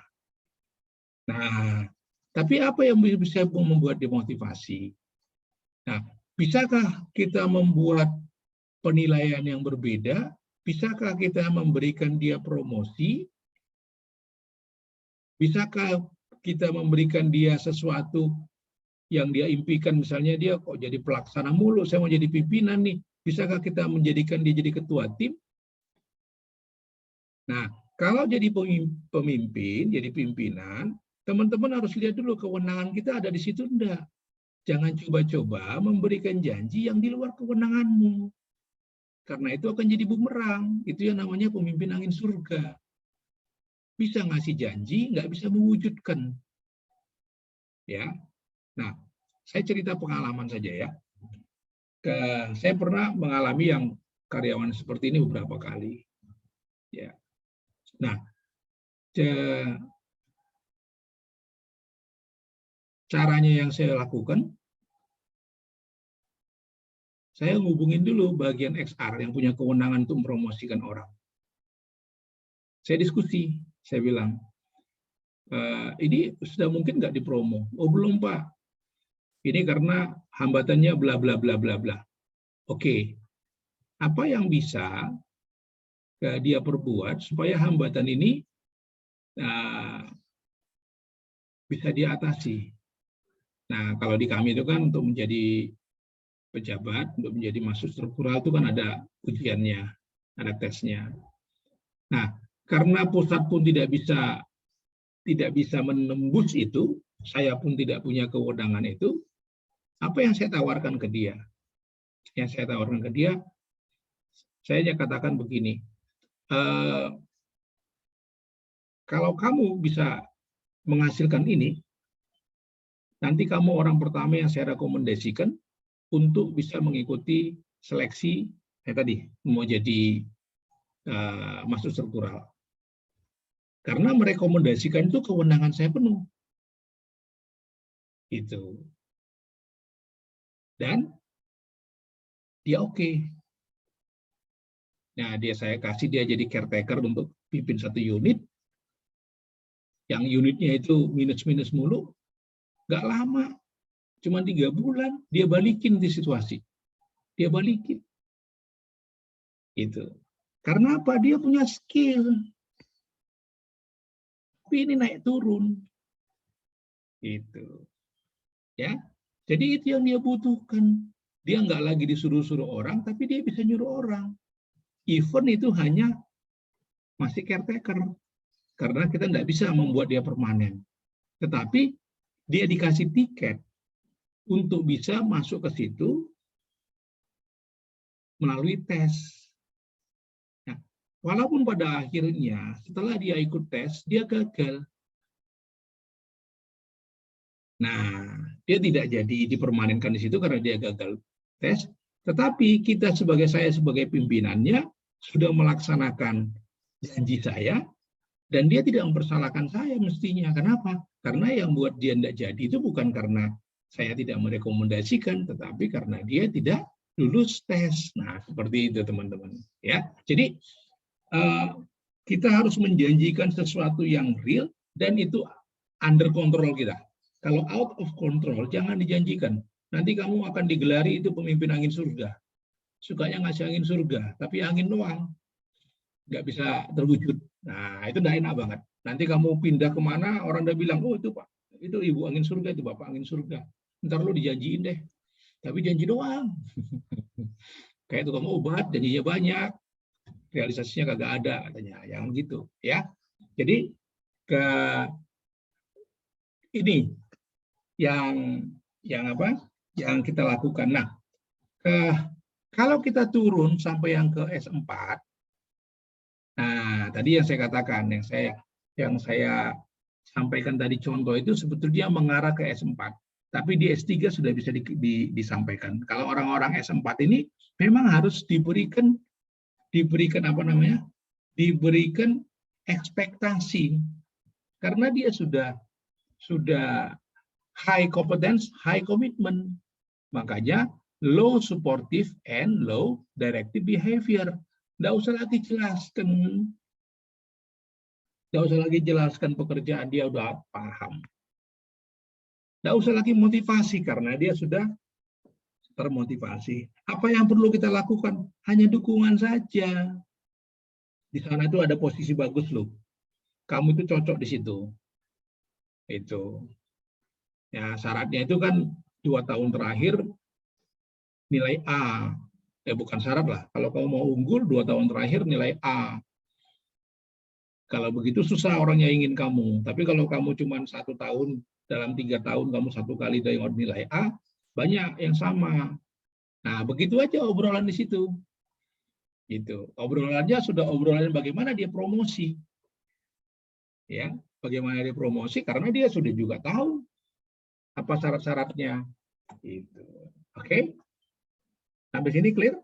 Nah, tapi apa yang bisa membuat dia motivasi? Nah, bisakah kita membuat penilaian yang berbeda? Bisakah kita memberikan dia promosi? Bisakah kita memberikan dia sesuatu yang dia impikan, misalnya dia kok jadi pelaksana mulu, saya mau jadi pimpinan nih. Bisakah kita menjadikan dia jadi ketua tim? Nah, kalau jadi pemimpin, jadi pimpinan, teman-teman harus lihat dulu kewenangan kita ada di situ enggak. Jangan coba-coba memberikan janji yang di luar kewenanganmu. Karena itu akan jadi bumerang. Itu yang namanya pemimpin angin surga. Bisa ngasih janji, nggak bisa mewujudkan. Ya. Nah, saya cerita pengalaman saja ya. Saya pernah mengalami yang karyawan seperti ini beberapa kali. Ya. Nah, caranya yang saya lakukan, saya ngubungin dulu bagian XR yang punya kewenangan untuk mempromosikan orang. Saya diskusi, saya bilang, ini sudah mungkin nggak dipromo? Oh belum Pak, ini karena hambatannya bla bla bla bla bla. Oke, apa yang bisa dia perbuat supaya hambatan ini bisa diatasi? Nah, kalau di kami itu kan untuk menjadi pejabat, untuk menjadi masuk struktural itu kan ada ujiannya, ada tesnya. Nah, karena pusat pun tidak bisa menembus itu, saya pun tidak punya kewenangan itu, apa yang saya tawarkan ke dia? Yang saya tawarkan ke dia, saya katakan begini, kalau kamu bisa menghasilkan ini, nanti kamu orang pertama yang saya rekomendasikan untuk bisa mengikuti seleksi tadi mau jadi masuk struktural. Karena merekomendasikan itu kewenangan saya penuh. Itu. Dan dia oke. Nah, saya kasih dia jadi caretaker untuk pimpin satu unit. Yang unitnya itu minus-minus mulu. Nggak lama, cuma 3 bulan, dia balikin di situasi. Dia balikin. Itu. Karena apa? Dia punya skill. Tapi ini naik turun. Itu. Ya. Jadi itu yang dia butuhkan. Dia nggak lagi disuruh-suruh orang, tapi dia bisa nyuruh orang. Even itu hanya masih caretaker. Karena kita nggak bisa membuat dia permanen. Tetapi dia dikasih tiket untuk bisa masuk ke situ melalui tes. Nah, walaupun pada akhirnya setelah dia ikut tes, dia gagal. Nah, dia tidak jadi dipermanenkan di situ karena dia gagal tes. Tetapi saya sebagai pimpinannya, sudah melaksanakan janji saya, dan dia tidak mempersalahkan saya mestinya. Kenapa? Karena yang buat dia tidak jadi itu bukan karena saya tidak merekomendasikan, tetapi karena dia tidak lulus tes. Nah, seperti itu teman-teman. Ya, jadi kita harus menjanjikan sesuatu yang real dan itu under control kita. Kalau out of control, jangan dijanjikan. Nanti kamu akan digelari itu pemimpin angin surga. Sukanya ngasih angin surga, tapi angin doang. Nggak bisa terwujud. Nah, itu tidak enak banget. Nanti kamu pindah kemana, orang udah bilang, oh itu Pak, itu Ibu angin surga, itu Bapak angin surga. Ntar lu dijanjiin deh. Tapi janji doang. Kayak tukang obat, janjinya banyak. Realisasinya kagak ada, katanya. Yang gitu. Ya. Jadi, ini yang apa? Yang kita lakukan. Nah, kalau kita turun sampai yang ke S4, nah tadi yang saya katakan, yang saya sampaikan tadi contoh itu sebetulnya mengarah ke S4, tapi di S3 sudah bisa disampaikan. Kalau orang-orang S4 ini memang harus diberikan apa namanya? Diberikan ekspektasi karena dia sudah high competence, high commitment. Makanya low supportive and low directive behavior. Nggak usah lagi jelaskan pekerjaan, dia udah paham. Nggak usah lagi motivasi karena dia sudah termotivasi. Apa yang perlu kita lakukan? Hanya dukungan saja. Di sana itu ada posisi bagus loh. Kamu itu cocok di situ. Itu. Ya, syaratnya itu kan 2 tahun terakhir nilai A. Bukan syarat lah. Kalau kamu mau unggul 2 tahun terakhir nilai A. Kalau begitu susah orang yang ingin kamu. Tapi kalau kamu cuma 1 tahun, dalam 3 tahun kamu 1 kali dengan nilai A, banyak yang sama. Nah, begitu aja obrolan di situ. Gitu. Obrolannya sudah obrolan bagaimana dia promosi. Ya, bagaimana dia promosi karena dia sudah juga tahu apa syarat-syaratnya. Gitu. Oke? Sampai sini clear?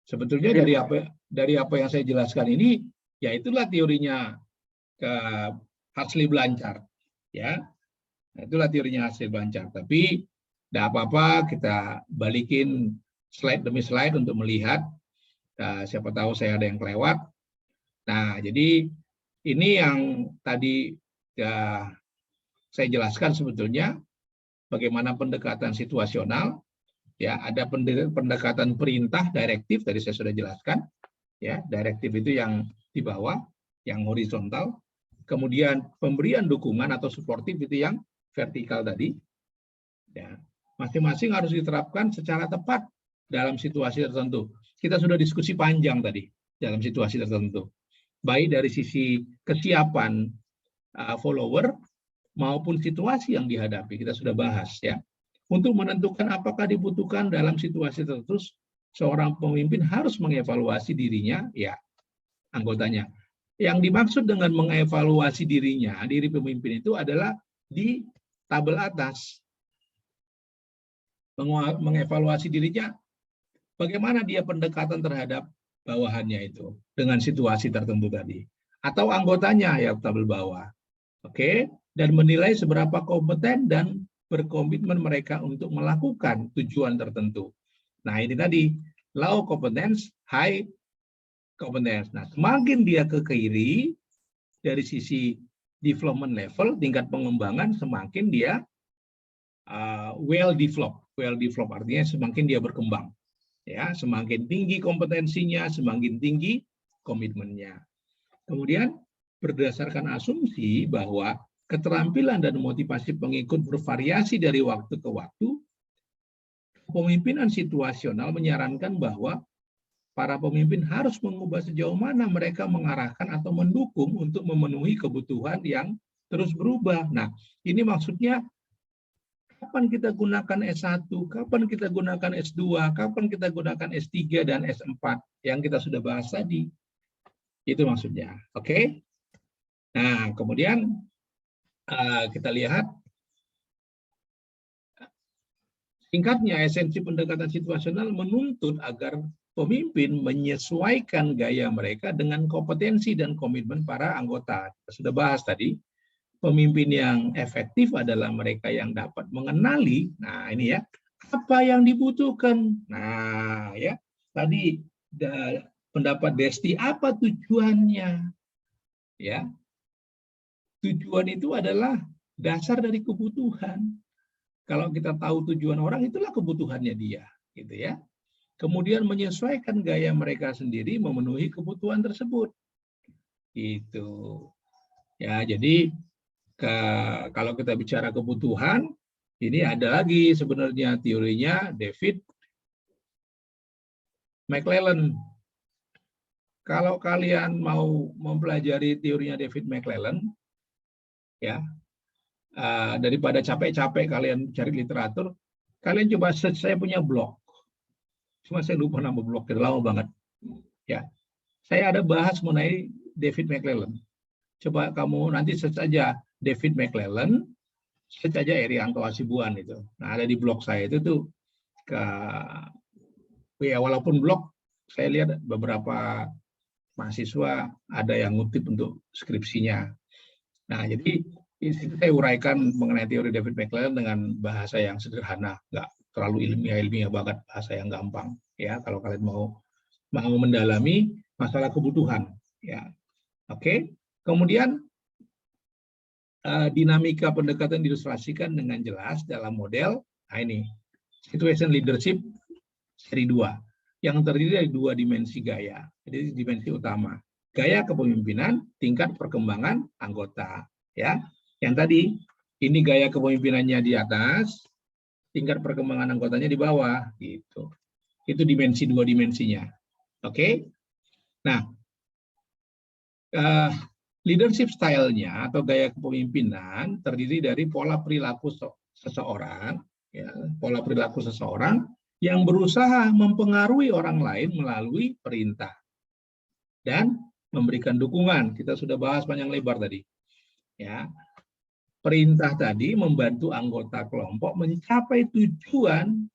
Sebetulnya dari apa yang saya jelaskan ini, ya itulah teorinya ke Hartley-Blanchard, ya. Nah, itulah teorinya Hartley-Blanchard. Tapi tidak apa-apa, kita balikin slide demi slide untuk melihat. Nah, siapa tahu saya ada yang kelewat. Nah, jadi ini yang tadi ya, saya jelaskan sebetulnya bagaimana pendekatan situasional. Ya, ada pendekatan perintah direktif tadi saya sudah jelaskan. Ya, direktif itu yang di bawah, yang horizontal. Kemudian pemberian dukungan atau suportif itu yang vertikal tadi. Ya, masing-masing harus diterapkan secara tepat dalam situasi tertentu. Kita sudah diskusi panjang tadi dalam situasi tertentu. Baik dari sisi kesiapan follower maupun situasi yang dihadapi, kita sudah bahas ya. Untuk menentukan apakah dibutuhkan dalam situasi tertentu, seorang pemimpin harus mengevaluasi dirinya, ya, anggotanya. Yang dimaksud dengan mengevaluasi dirinya, diri pemimpin itu adalah di tabel atas. Mengevaluasi dirinya, bagaimana dia pendekatan terhadap bawahannya itu, dengan situasi tertentu tadi. Atau anggotanya, ya, tabel bawah. Oke, dan menilai seberapa kompeten dan berkomitmen mereka untuk melakukan tujuan tertentu. Nah, ini tadi low competence, high competence. Nah, semakin dia ke kiri dari sisi development level, tingkat pengembangan, semakin dia well developed. Well developed artinya semakin dia berkembang. Ya, semakin tinggi kompetensinya, semakin tinggi komitmennya. Kemudian berdasarkan asumsi bahwa keterampilan dan motivasi pengikut bervariasi dari waktu ke waktu, kepemimpinan situasional menyarankan bahwa para pemimpin harus mengubah sejauh mana mereka mengarahkan atau mendukung untuk memenuhi kebutuhan yang terus berubah. Nah, ini maksudnya kapan kita gunakan S1, kapan kita gunakan S2, kapan kita gunakan S3 dan S4 yang kita sudah bahas tadi. Itu maksudnya. Oke? Nah, kemudian kita lihat singkatnya, esensi pendekatan situasional menuntut agar pemimpin menyesuaikan gaya mereka dengan kompetensi dan komitmen para anggota. Kita sudah bahas tadi, pemimpin yang efektif adalah mereka yang dapat mengenali, nah ini ya, apa yang dibutuhkan. Nah ya, tadi pendapat Desti, apa tujuannya? Ya, tujuan itu adalah dasar dari kebutuhan. Kalau kita tahu tujuan orang, itulah kebutuhannya dia, gitu ya. Kemudian menyesuaikan gaya mereka sendiri memenuhi kebutuhan tersebut. Itu. Ya, jadi kalau kita bicara kebutuhan, ini ada lagi sebenarnya teorinya David McClelland. Kalau kalian mau mempelajari teorinya David McClelland, ya, daripada capek-capek kalian cari literatur, kalian coba search, saya punya blog. Cuma saya lupa nama blog, lama banget. Ya, saya ada bahas mengenai David McClelland. Coba kamu nanti search aja David McClelland, search aja Erianto Hasibuan itu. Nah, ada di blog saya itu tuh. Ya, walaupun blog saya lihat beberapa mahasiswa ada yang ngutip untuk skripsinya. Nah, jadi saya uraikan mengenai teori David McClelland dengan bahasa yang sederhana, nggak terlalu ilmiah banget, bahasa yang gampang. Ya, kalau kalian mau mendalami masalah kebutuhan. Ya, oke. Kemudian dinamika pendekatan diilustrasikan dengan jelas dalam model, nah ini, situation leadership seri 2, yang terdiri dari 2 dimensi gaya. Jadi dimensi utama, gaya kepemimpinan, tingkat perkembangan anggota. Ya, yang tadi ini gaya kepemimpinannya di atas, tingkat perkembangan anggotanya di bawah, gitu. Itu dimensi 2 dimensinya. Oke. Nah, leadership style-nya atau gaya kepemimpinan terdiri dari pola perilaku seseorang, ya, pola perilaku seseorang yang berusaha mempengaruhi orang lain melalui perintah dan memberikan dukungan. Kita sudah bahas panjang lebar tadi. Ya, perintah tadi membantu anggota kelompok mencapai tujuan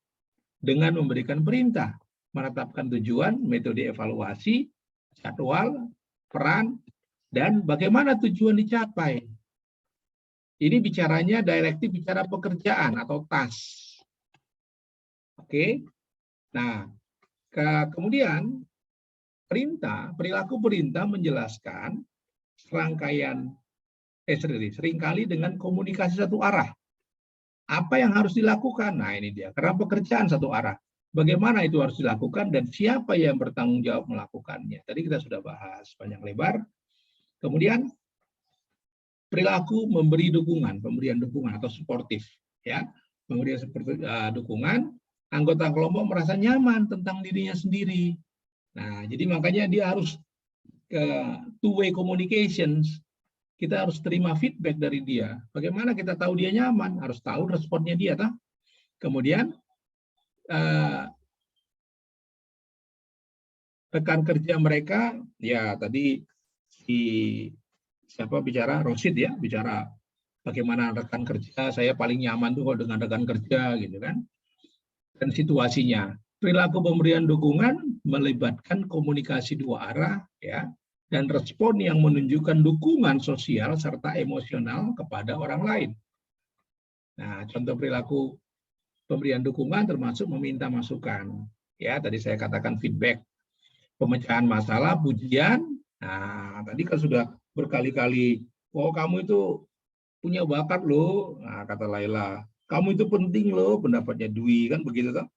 dengan memberikan perintah, menetapkan tujuan, metode evaluasi, jadwal, peran, dan bagaimana tujuan dicapai. Ini bicaranya direktif, bicara pekerjaan atau task. Oke. Nah, kemudian perilaku perintah menjelaskan seringkali dengan komunikasi satu arah. Apa yang harus dilakukan? Nah, ini dia. Karena pekerjaan satu arah. Bagaimana itu harus dilakukan dan siapa yang bertanggung jawab melakukannya. Tadi kita sudah bahas panjang lebar. Kemudian perilaku memberi dukungan, pemberian dukungan atau suportif, ya, pemberian seperti dukungan, anggota kelompok merasa nyaman tentang dirinya sendiri. Nah, jadi makanya dia harus two-way communications. Kita harus terima feedback dari dia. Bagaimana kita tahu dia nyaman? Harus tahu responnya dia, tak? Kemudian rekan kerja mereka, ya tadi siapa bicara, Rosid ya, bicara bagaimana rekan kerja, saya paling nyaman tuh kalau dengan rekan kerja gitu kan. Dan situasinya, perilaku pemberian dukungan melibatkan komunikasi dua arah ya, dan respon yang menunjukkan dukungan sosial serta emosional kepada orang lain. Nah, contoh perilaku pemberian dukungan termasuk meminta masukan. Ya, tadi saya katakan feedback, pemecahan masalah, pujian. Nah, tadi kan sudah berkali-kali, oh kamu itu punya bakat loh, nah, kata Laila. Kamu itu penting loh, pendapatnya Dwi, kan begitu kan?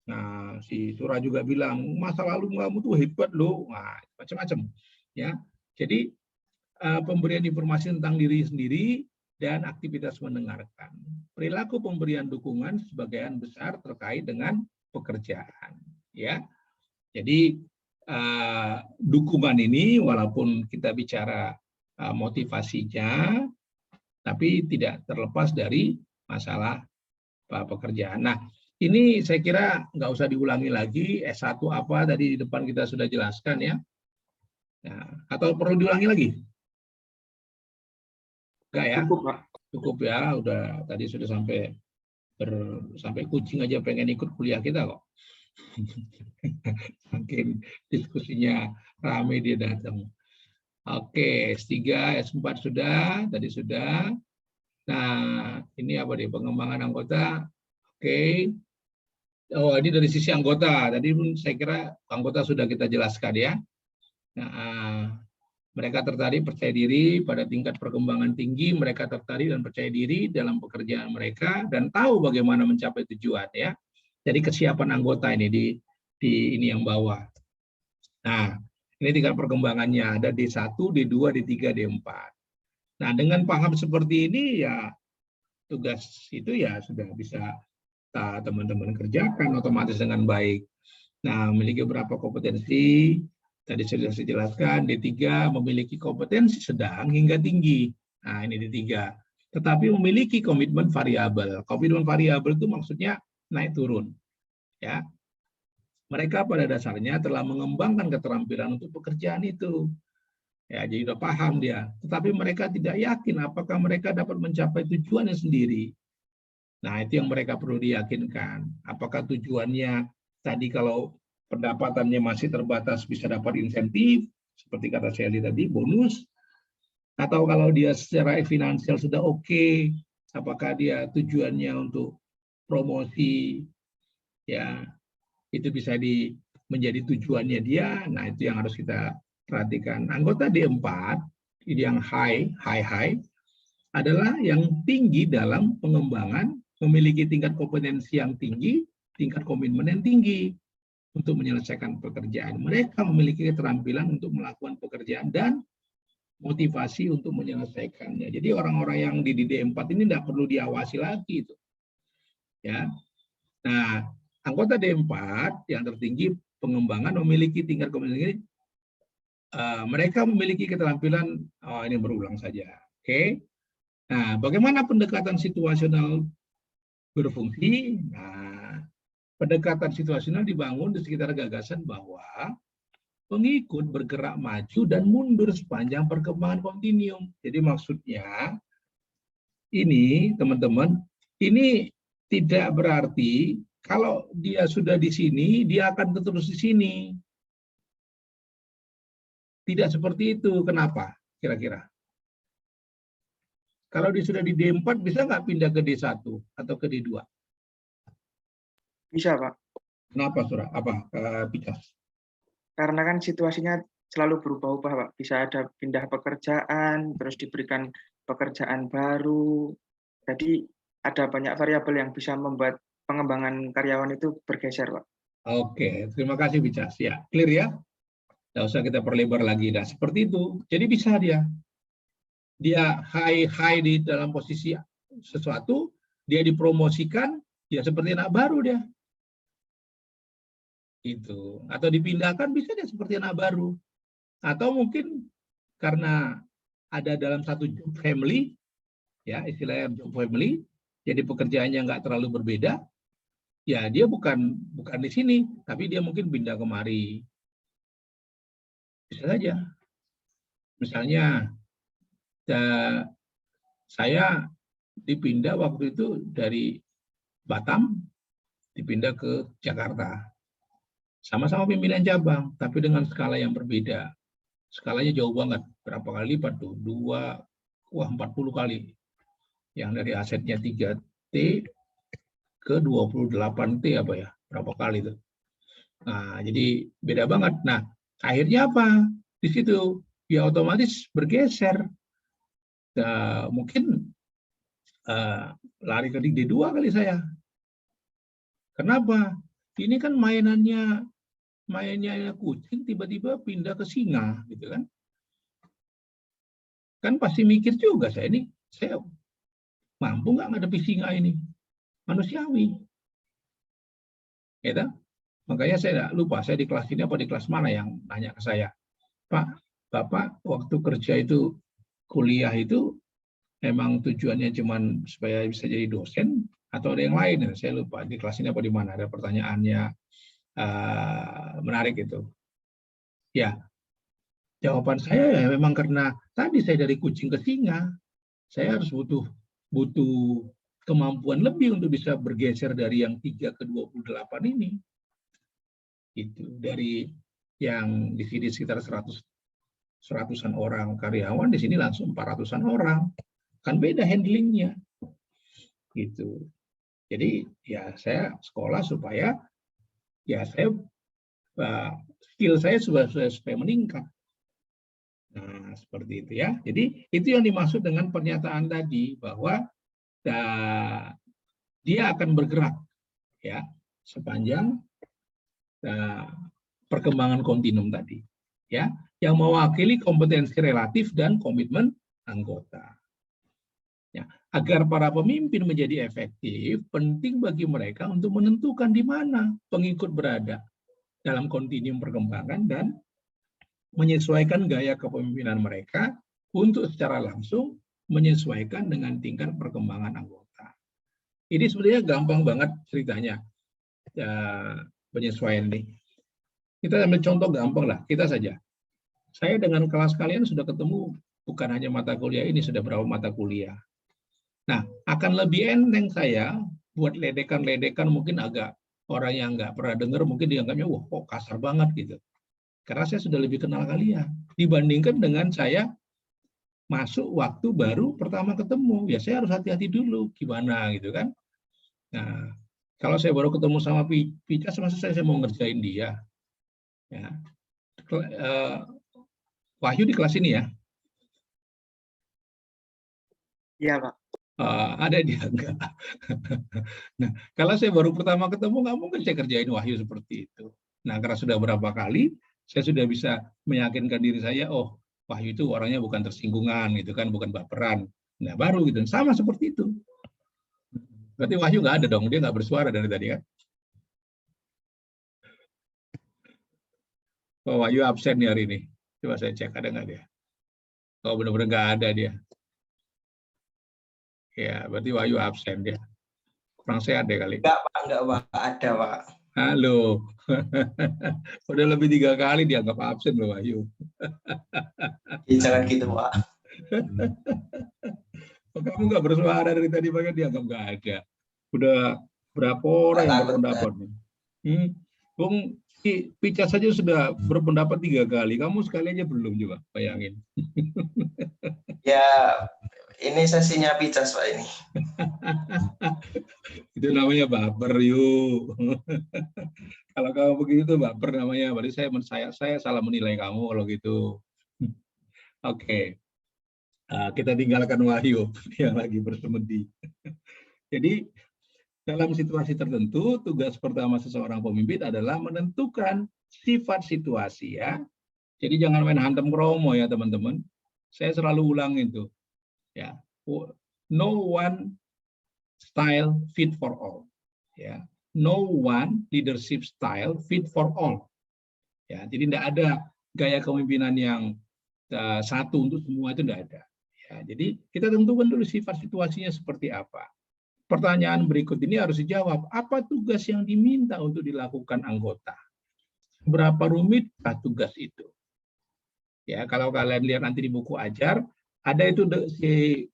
Nah, si Surah juga bilang, masa lalu kamu tuh hebat loh, nah, macam-macam. Ya, jadi pemberian informasi tentang diri sendiri dan aktivitas mendengarkan. Perilaku pemberian dukungan sebagian besar terkait dengan pekerjaan. Ya, jadi dukungan ini walaupun kita bicara motivasinya, tapi tidak terlepas dari masalah pekerjaan. Nah, ini saya kira nggak usah diulangi lagi. S1 apa tadi di depan kita sudah jelaskan ya. Nah, atau perlu diulangi lagi? Enggak ya? Cukup, Pak. Cukup ya, udah tadi sudah sampai kucing aja pengen ikut kuliah kita kok. Mungkin diskusinya ramai dia datang. Oke, S3, S4 sudah, tadi sudah. Nah, ini apa nih, pengembangan anggota. Oke. Oh, ini dari sisi anggota. Tadi saya kira anggota sudah kita jelaskan ya. Nah, mereka tertarik, percaya diri pada tingkat perkembangan tinggi, mereka tertarik dan percaya diri dalam pekerjaan mereka dan tahu bagaimana mencapai tujuan ya. Jadi kesiapan anggota ini di ini yang bawah. Nah, ini tingkat perkembangannya ada D1, D2, D3, D4. Nah, dengan paham seperti ini ya tugas itu ya sudah bisa teman-teman kerjakan otomatis dengan baik. Nah, memiliki beberapa kompetensi, tadi sudah saya jelaskan, D3 memiliki kompetensi sedang hingga tinggi. Nah, ini D3. Tetapi memiliki komitmen variabel. Komitmen variabel itu maksudnya naik turun. Ya. Mereka pada dasarnya telah mengembangkan keterampilan untuk pekerjaan itu. Ya, jadi sudah paham dia. Tetapi mereka tidak yakin apakah mereka dapat mencapai tujuannya sendiri. Nah, itu yang mereka perlu diyakinkan. Apakah tujuannya tadi kalau pendapatannya masih terbatas bisa dapat insentif, seperti kata Shelly tadi, bonus. Atau kalau dia secara finansial sudah oke, apakah dia tujuannya untuk promosi, ya, itu bisa menjadi tujuannya dia. Nah, itu yang harus kita perhatikan. Anggota D4 ini yang high adalah yang tinggi dalam pengembangan, memiliki tingkat kompetensi yang tinggi, tingkat komitmen yang tinggi untuk menyelesaikan pekerjaan. Mereka memiliki keterampilan untuk melakukan pekerjaan dan motivasi untuk menyelesaikannya. Jadi orang-orang yang di D4 ini tidak perlu diawasi lagi itu. Ya. Nah, anggota D4 yang tertinggi pengembangan memiliki tingkat kompetensi, mereka memiliki keterampilan, ini berulang saja. Oke. Nah, bagaimana pendekatan situasional berfungsi? Nah, pendekatan situasional dibangun di sekitar gagasan bahwa pengikut bergerak maju dan mundur sepanjang perkembangan kontinum. Jadi maksudnya ini, teman-teman, ini tidak berarti kalau dia sudah di sini, dia akan terus di sini. Tidak seperti itu. Kenapa? Kira-kira. Kalau dia sudah di D4, bisa nggak pindah ke D1 atau ke D2? Bisa, Pak. Kenapa, Surah? Apa, Picas? Karena kan situasinya selalu berubah-ubah, Pak. Bisa ada pindah pekerjaan, terus diberikan pekerjaan baru. Jadi ada banyak variabel yang bisa membuat pengembangan karyawan itu bergeser, Pak. Oke, terima kasih Picas. Ya, clear ya? Tidak usah kita perlebar lagi. Nah, seperti itu. Jadi bisa dia high di dalam posisi sesuatu, dia dipromosikan, ya seperti anak baru dia. Itu. Atau dipindahkan bisa dia seperti anak baru. Atau mungkin karena ada dalam satu job family, ya istilahnya job family, jadi pekerjaannya nggak terlalu berbeda, ya dia bukan di sini, tapi dia mungkin pindah kemari. Bisa saja. Misalnya saya dipindah waktu itu dari Batam, dipindah ke Jakarta. Sama-sama pimpinan cabang, tapi dengan skala yang berbeda. Skalanya jauh banget. Berapa kali lipat tuh? 40 kali. Yang dari asetnya 3T ke 28T apa ya? Berapa kali tuh? Nah, jadi beda banget. Nah, akhirnya apa? Di situ ya otomatis bergeser. Mungkin lari ke D2 kali saya. Kenapa? Ini kan mainannya kucing tiba-tiba pindah ke singa, gitu kan? Kan pasti mikir juga saya mampu nggak ngadepi singa ini? Manusiawi. Ya, makanya saya lupa, saya di kelas ini apa di kelas mana yang nanya ke saya, Pak, Bapak waktu kerja itu kuliah itu memang tujuannya cuman supaya bisa jadi dosen atau ada yang lain? Saya lupa di kelas ini apa di mana, ada pertanyaannya menarik itu. Ya, jawaban saya ya memang karena tadi saya dari kucing ke singa, saya harus butuh kemampuan lebih untuk bisa bergeser dari yang 3 ke 28 ini. Itu dari yang di sini sekitar 100-an orang karyawan, di sini langsung 400-an orang. Kan beda handlingnya. Gitu. Jadi ya saya sekolah supaya ya saya skill saya supaya meningkat. Nah, seperti itu ya. Jadi itu yang dimaksud dengan pernyataan tadi bahwa dia akan bergerak ya sepanjang perkembangan kontinum tadi ya, yang mewakili kompetensi relatif dan komitmen anggota. Ya, agar para pemimpin menjadi efektif, penting bagi mereka untuk menentukan di mana pengikut berada dalam kontinum perkembangan dan menyesuaikan gaya kepemimpinan mereka untuk secara langsung menyesuaikan dengan tingkat perkembangan anggota. Ini sebenarnya gampang banget ceritanya, ya, penyesuaian ini. Kita ambil contoh gampang lah, kita saja. Saya dengan kelas kalian sudah ketemu bukan hanya mata kuliah ini, sudah berapa mata kuliah. Nah, akan lebih enteng saya buat ledekan-ledekan mungkin agak orang yang nggak pernah dengar mungkin dianggapnya wah kok kasar banget gitu. Karena saya sudah lebih kenal kalian dibandingkan dengan saya masuk waktu baru pertama ketemu. Ya saya harus hati-hati dulu gimana gitu kan. Nah, kalau saya baru ketemu sama Picas, masa saya mau ngerjain dia. Ya. Wahyu di kelas ini ya? Iya, Pak. Ada dia enggak. Nah, kalau saya baru pertama ketemu, nggak mungkin saya kerjain Wahyu seperti itu. Nah, karena sudah berapa kali, saya sudah bisa meyakinkan diri saya, oh, Wahyu itu orangnya bukan tersinggungan, gitu kan, bukan baperan. Nah, baru gitu, sama seperti itu. Berarti Wahyu nggak ada dong, dia nggak bersuara dari tadi kan? Oh, Wahyu absen nih hari ini. Coba saya cek, ada nggak dia? Oh, benar-benar nggak ada dia. Ya, berarti Wahyu absen dia. Kurang sehat deh kali. Enggak, Pak. Enggak, Pak. Ada, Pak. Halo. Udah lebih 3 kali dianggap absen loh Wahyu. Jangan gitu, Pak. Kamu nggak bersuara dari tadi pagi, dianggap nggak ada. Udah berapa orang yang berpendapat nih? Bung Picas saja sudah berpendapat 3 kali. Kamu sekali aja belum, juga bayangin. Ya, ini sesinya Picas, Pak, ini. Itu namanya baper, yuk. Kalau kamu begitu baper namanya, berarti saya salah menilai kamu kalau gitu. Oke. Kita tinggalkan Wahyu yang lagi bersemedi. Jadi dalam situasi tertentu, tugas pertama seseorang pemimpin adalah menentukan sifat situasi ya. Jadi jangan main hantem kromo ya teman-teman. Saya selalu ulang itu. Ya, no one style fit for all. Ya, no one leadership style fit for all. Ya, jadi tidak ada gaya kepemimpinan yang satu untuk semua, itu tidak ada. Ya, jadi kita tentukan dulu sifat situasinya seperti apa. Pertanyaan berikut ini harus dijawab. Apa tugas yang diminta untuk dilakukan anggota? Berapa rumitkah tugas itu? Ya, kalau kalian lihat nanti di buku ajar, ada itu si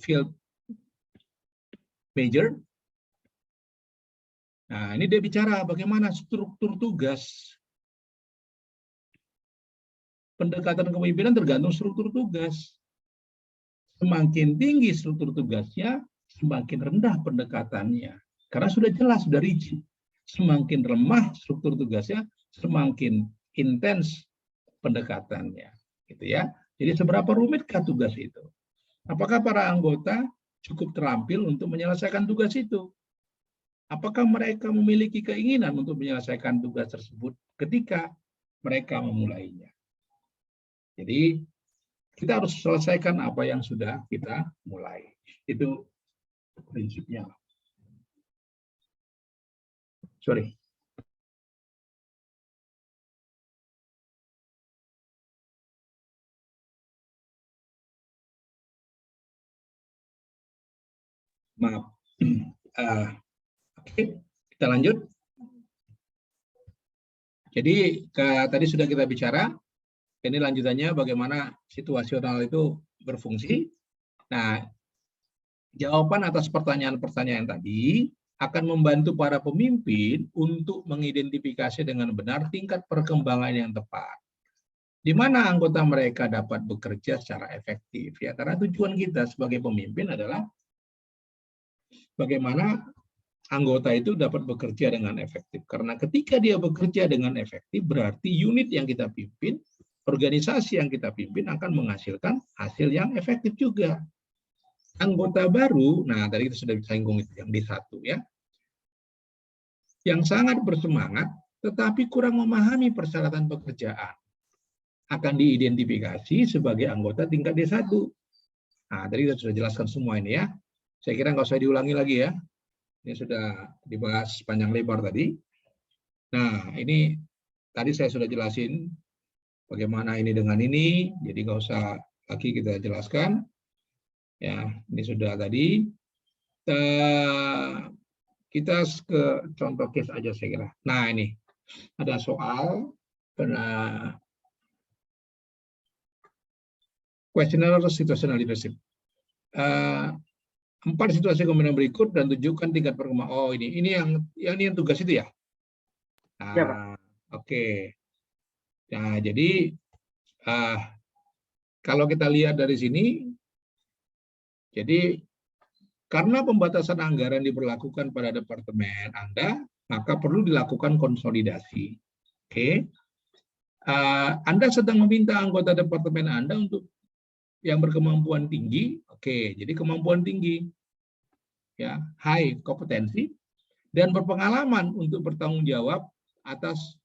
field major. Nah, ini dia bicara bagaimana struktur tugas. Pendekatan kepemimpinan tergantung struktur tugas. Semakin tinggi struktur tugasnya, semakin rendah pendekatannya. Karena sudah jelas, sudah rigid. Semakin lemah struktur tugasnya, semakin intens pendekatannya. Gitu ya. Jadi seberapa rumitkah tugas itu? Apakah para anggota cukup terampil untuk menyelesaikan tugas itu? Apakah mereka memiliki keinginan untuk menyelesaikan tugas tersebut ketika mereka memulainya? Jadi kita harus selesaikan apa yang sudah kita mulai. Itu prinsipnya. Sorry. Maaf. Oke, kita lanjut. Jadi tadi sudah kita bicara. Ini lanjutannya bagaimana situasional itu berfungsi. Nah, jawaban atas pertanyaan-pertanyaan tadi akan membantu para pemimpin untuk mengidentifikasi dengan benar tingkat perkembangan yang tepat, di mana anggota mereka dapat bekerja secara efektif. Ya, karena tujuan kita sebagai pemimpin adalah bagaimana anggota itu dapat bekerja dengan efektif. Karena ketika dia bekerja dengan efektif, berarti unit yang kita pimpin, organisasi yang kita pimpin akan menghasilkan hasil yang efektif juga. Anggota baru, nah tadi kita sudah singgung itu yang di 1 ya, yang sangat bersemangat tetapi kurang memahami persyaratan pekerjaan, akan diidentifikasi sebagai anggota tingkat D1. Nah, tadi kita sudah jelaskan semua ini ya. Saya kira nggak usah diulangi lagi ya. Ini sudah dibahas panjang lebar tadi. Nah, ini tadi saya sudah jelasin bagaimana ini dengan ini, jadi nggak usah lagi kita jelaskan. Ya, ini sudah tadi. Kita ke contoh case aja saya kira. Nah, ini ada soal questionnaire situational leadership. 4 situasi kemungkinan berikut dan tunjukkan tingkat perkembangan. Oh, ini yang tugas itu ya. Nah, ya, Pak. Oke. Nah, jadi kalau kita lihat dari sini, jadi karena pembatasan anggaran diberlakukan pada departemen Anda, maka perlu dilakukan konsolidasi. Oke. Anda sedang meminta anggota departemen Anda untuk yang berkemampuan tinggi. Oke, jadi kemampuan tinggi, ya, high kompetensi, dan berpengalaman untuk bertanggung jawab atas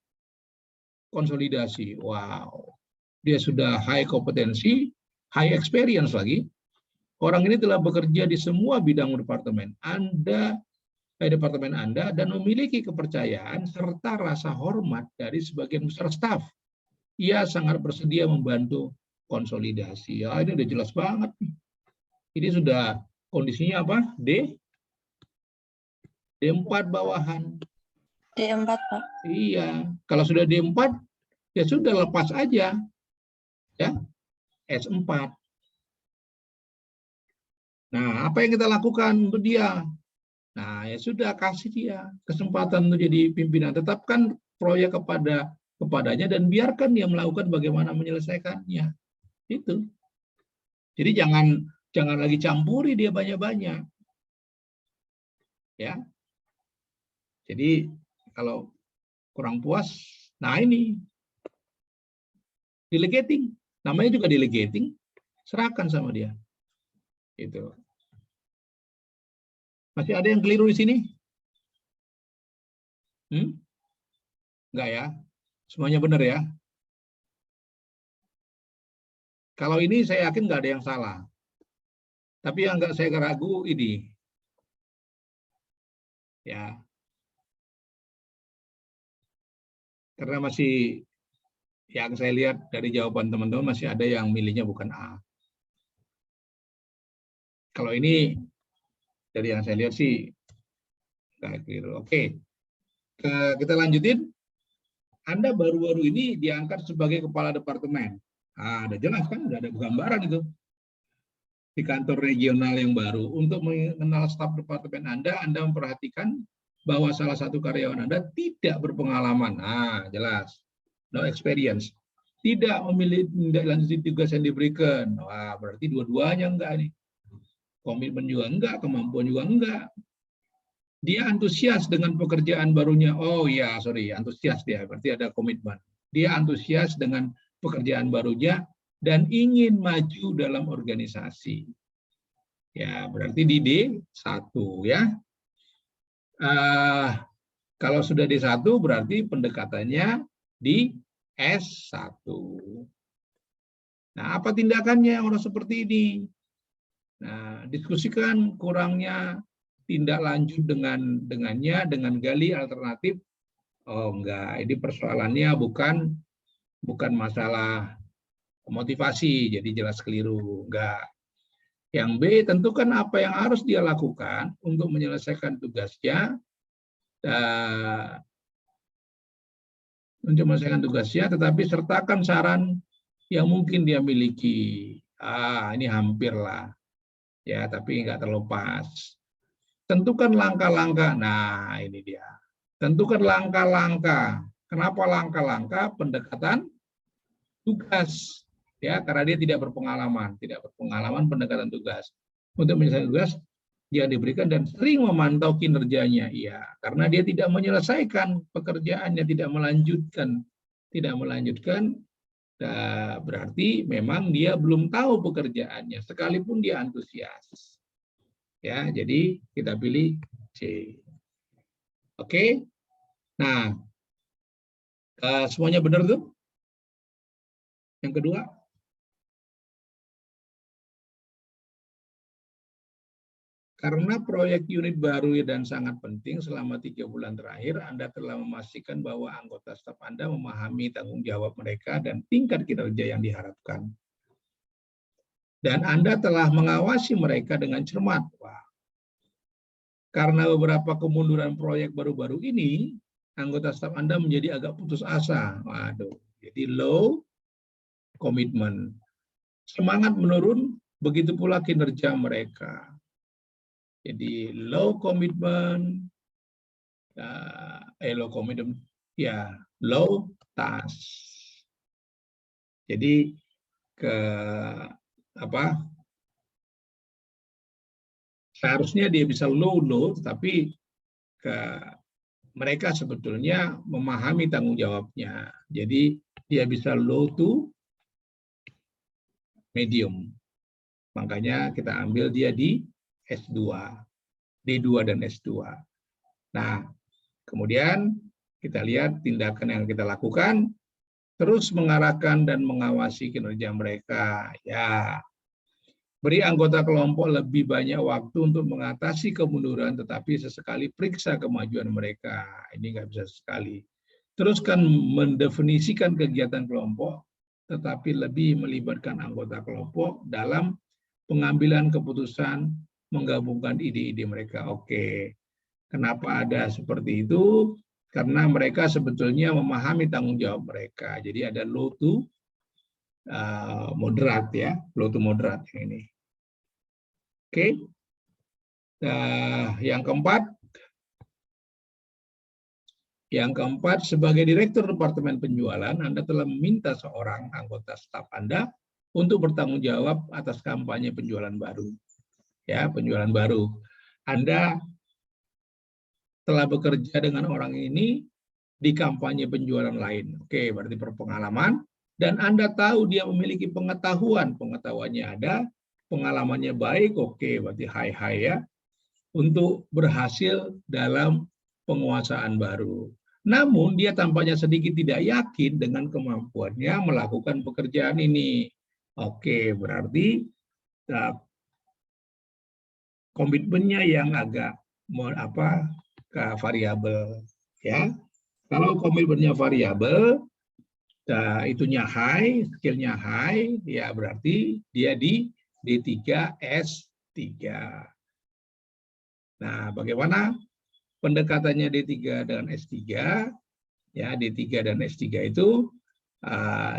konsolidasi. Wow, dia sudah high kompetensi, high experience lagi. Orang ini telah bekerja di semua bidang departemen Anda dan memiliki kepercayaan serta rasa hormat dari sebagian besar staf. Ia sangat bersedia membantu konsolidasi. Ya, ini udah jelas banget. Ini sudah kondisinya apa? D4 bawahan. D4, Pak. Iya, kalau sudah D4 ya sudah lepas aja. Ya, S4. Nah, apa yang kita lakukan untuk dia? Nah, ya sudah, kasih dia kesempatan untuk jadi pimpinan. Tetapkan proyek kepadanya dan biarkan dia melakukan bagaimana menyelesaikannya. Itu. Jadi jangan lagi campuri dia banyak-banyak. Ya. Jadi kalau kurang puas, nah ini delegating. Namanya juga delegating, serahkan sama dia. Itu. Masih ada yang keliru di sini? Enggak ya? Semuanya benar ya? Kalau ini saya yakin nggak ada yang salah. Tapi yang nggak saya ragu ini. Ya. Karena masih, yang saya lihat dari jawaban teman-teman masih ada yang milihnya bukan A. Kalau ini, dari yang saya lihat sih, nggak keliru. Oke, kita lanjutin. Anda baru-baru ini diangkat sebagai kepala departemen. Nah, udah jelas kan, udah ada gambaran itu. Di kantor regional yang baru. Untuk mengenal staf departemen Anda memperhatikan bahwa salah satu karyawan Anda tidak berpengalaman. Nah, jelas. No experience. Tidak memilih lanjuti tugas yang diberikan. Wah, berarti dua-duanya enggak nih. Komitmen juga enggak, kemampuan juga enggak. Dia antusias dengan pekerjaan barunya. Oh iya, sorry, antusias dia. Berarti ada komitmen. Dia antusias dengan pekerjaan barunya dan ingin maju dalam organisasi. Ya, berarti di D1 ya. Kalau sudah D1 berarti pendekatannya di S1. Nah, apa tindakannya orang seperti ini? Nah, diskusikan kurangnya tindak lanjut dengannya dengan gali alternatif. Oh enggak, ini persoalannya bukan masalah motivasi, jadi jelas keliru. Enggak. Yang B, tentukan apa yang harus dia lakukan untuk menyelesaikan tugasnya. Tetapi sertakan saran yang mungkin dia miliki. Ini hampir lah. Ya, tapi enggak terlalu pas. Tentukan langkah-langkah. Nah, ini dia. Tentukan langkah-langkah. Kenapa langkah-langkah? Pendekatan tugas. Ya, karena dia tidak berpengalaman pendekatan tugas. Untuk menyelesaikan tugas yang diberikan dan sering memantau kinerjanya. Iya, karena dia tidak menyelesaikan pekerjaannya, tidak melanjutkan, berarti memang dia belum tahu pekerjaannya, sekalipun dia antusias. Ya, jadi kita pilih C. Oke. Nah, semuanya benar tuh? Yang kedua, karena proyek unit baru dan sangat penting selama 3 bulan terakhir, Anda telah memastikan bahwa anggota staf Anda memahami tanggung jawab mereka dan tingkat kinerja yang diharapkan. Dan Anda telah mengawasi mereka dengan cermat. Wah. Karena beberapa kemunduran proyek baru-baru ini, anggota staf Anda menjadi agak putus asa. Waduh, jadi low komitmen. Semangat menurun, begitu pula kinerja mereka. Jadi low commitment, low task. Jadi seharusnya dia bisa low, tetapi mereka sebetulnya memahami tanggung jawabnya. Jadi dia bisa low to medium. Makanya kita ambil dia di S2, D2 dan S2. Nah, kemudian kita lihat tindakan yang kita lakukan, terus mengarahkan dan mengawasi kinerja mereka. Ya, beri anggota kelompok lebih banyak waktu untuk mengatasi kemunduran, tetapi sesekali periksa kemajuan mereka. Ini nggak bisa sekali. Teruskan mendefinisikan kegiatan kelompok, tetapi lebih melibatkan anggota kelompok dalam pengambilan keputusan, menggabungkan ide-ide mereka. Oke, kenapa ada seperti itu? Karena mereka sebetulnya memahami tanggung jawab mereka. Jadi ada low to moderat ya, low to moderat yang ini. Oke, yang keempat, sebagai Direktur Departemen Penjualan, Anda telah meminta seorang anggota staf Anda untuk bertanggung jawab atas kampanye penjualan baru. Ya, penjualan baru. Anda telah bekerja dengan orang ini di kampanye penjualan lain. Oke, berarti berpengalaman. Dan Anda tahu dia memiliki pengetahuan. Pengetahuannya ada, pengalamannya baik, oke, berarti high ya, untuk berhasil dalam penguasaan baru. Namun dia tampaknya sedikit tidak yakin dengan kemampuannya melakukan pekerjaan ini. Oke, berarti komitmennya yang agak variabel ya. Kalau komitmennya variabel, itunya high, skillnya high, ya berarti dia di D3 S3. Nah, bagaimana pendekatannya D3 dan S3? Ya, D3 dan S3 itu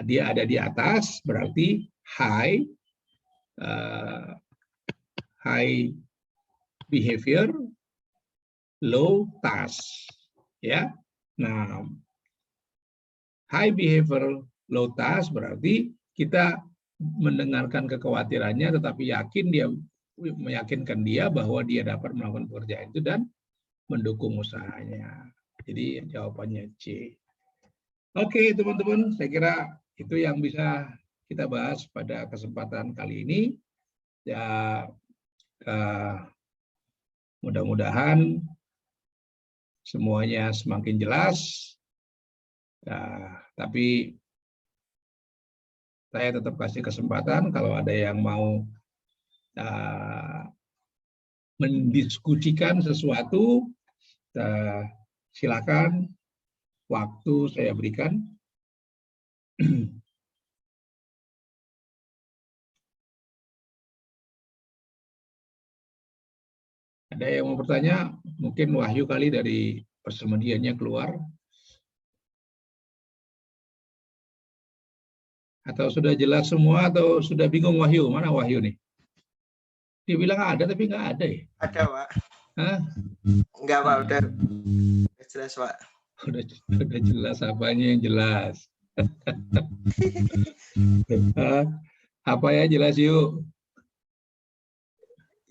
dia ada di atas, berarti high behavior, low task. Ya, nah high behavior, low task berarti kita mendengarkan kekhawatirannya, tetapi meyakinkan dia bahwa dia dapat melakukan pekerjaan itu dan mendukung usahanya. Jadi jawabannya C. Oke, teman-teman, saya kira itu yang bisa kita bahas pada kesempatan kali ini. Ya, mudah-mudahan semuanya semakin jelas. Tapi saya tetap kasih kesempatan kalau ada yang mau mendiskusikan sesuatu, silakan, waktu saya berikan. Ada yang mau bertanya? Mungkin Wahyu kali dari persemediannya keluar. Atau sudah jelas semua, atau sudah bingung Wahyu? Mana Wahyu nih? Dia bilang ada, tapi nggak ada ya? Ada, Pak. Hah? Enggak, Pak, udah jelas, Pak. Udah jelas, apanya yang jelas? Apa ya jelas yuk?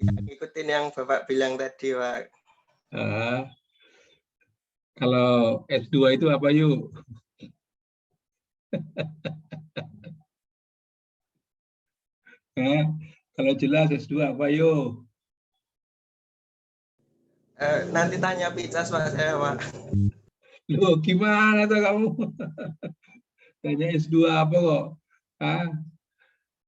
Ya, ngikutin yang Bapak bilang tadi, Pak. Kalau S2 itu apa yuk? Kalau jelas S2 apa yuk? Nanti tanya Picas, Pak, saya, Pak. Loh, gimana tuh kamu? Tanya S2 apa kok?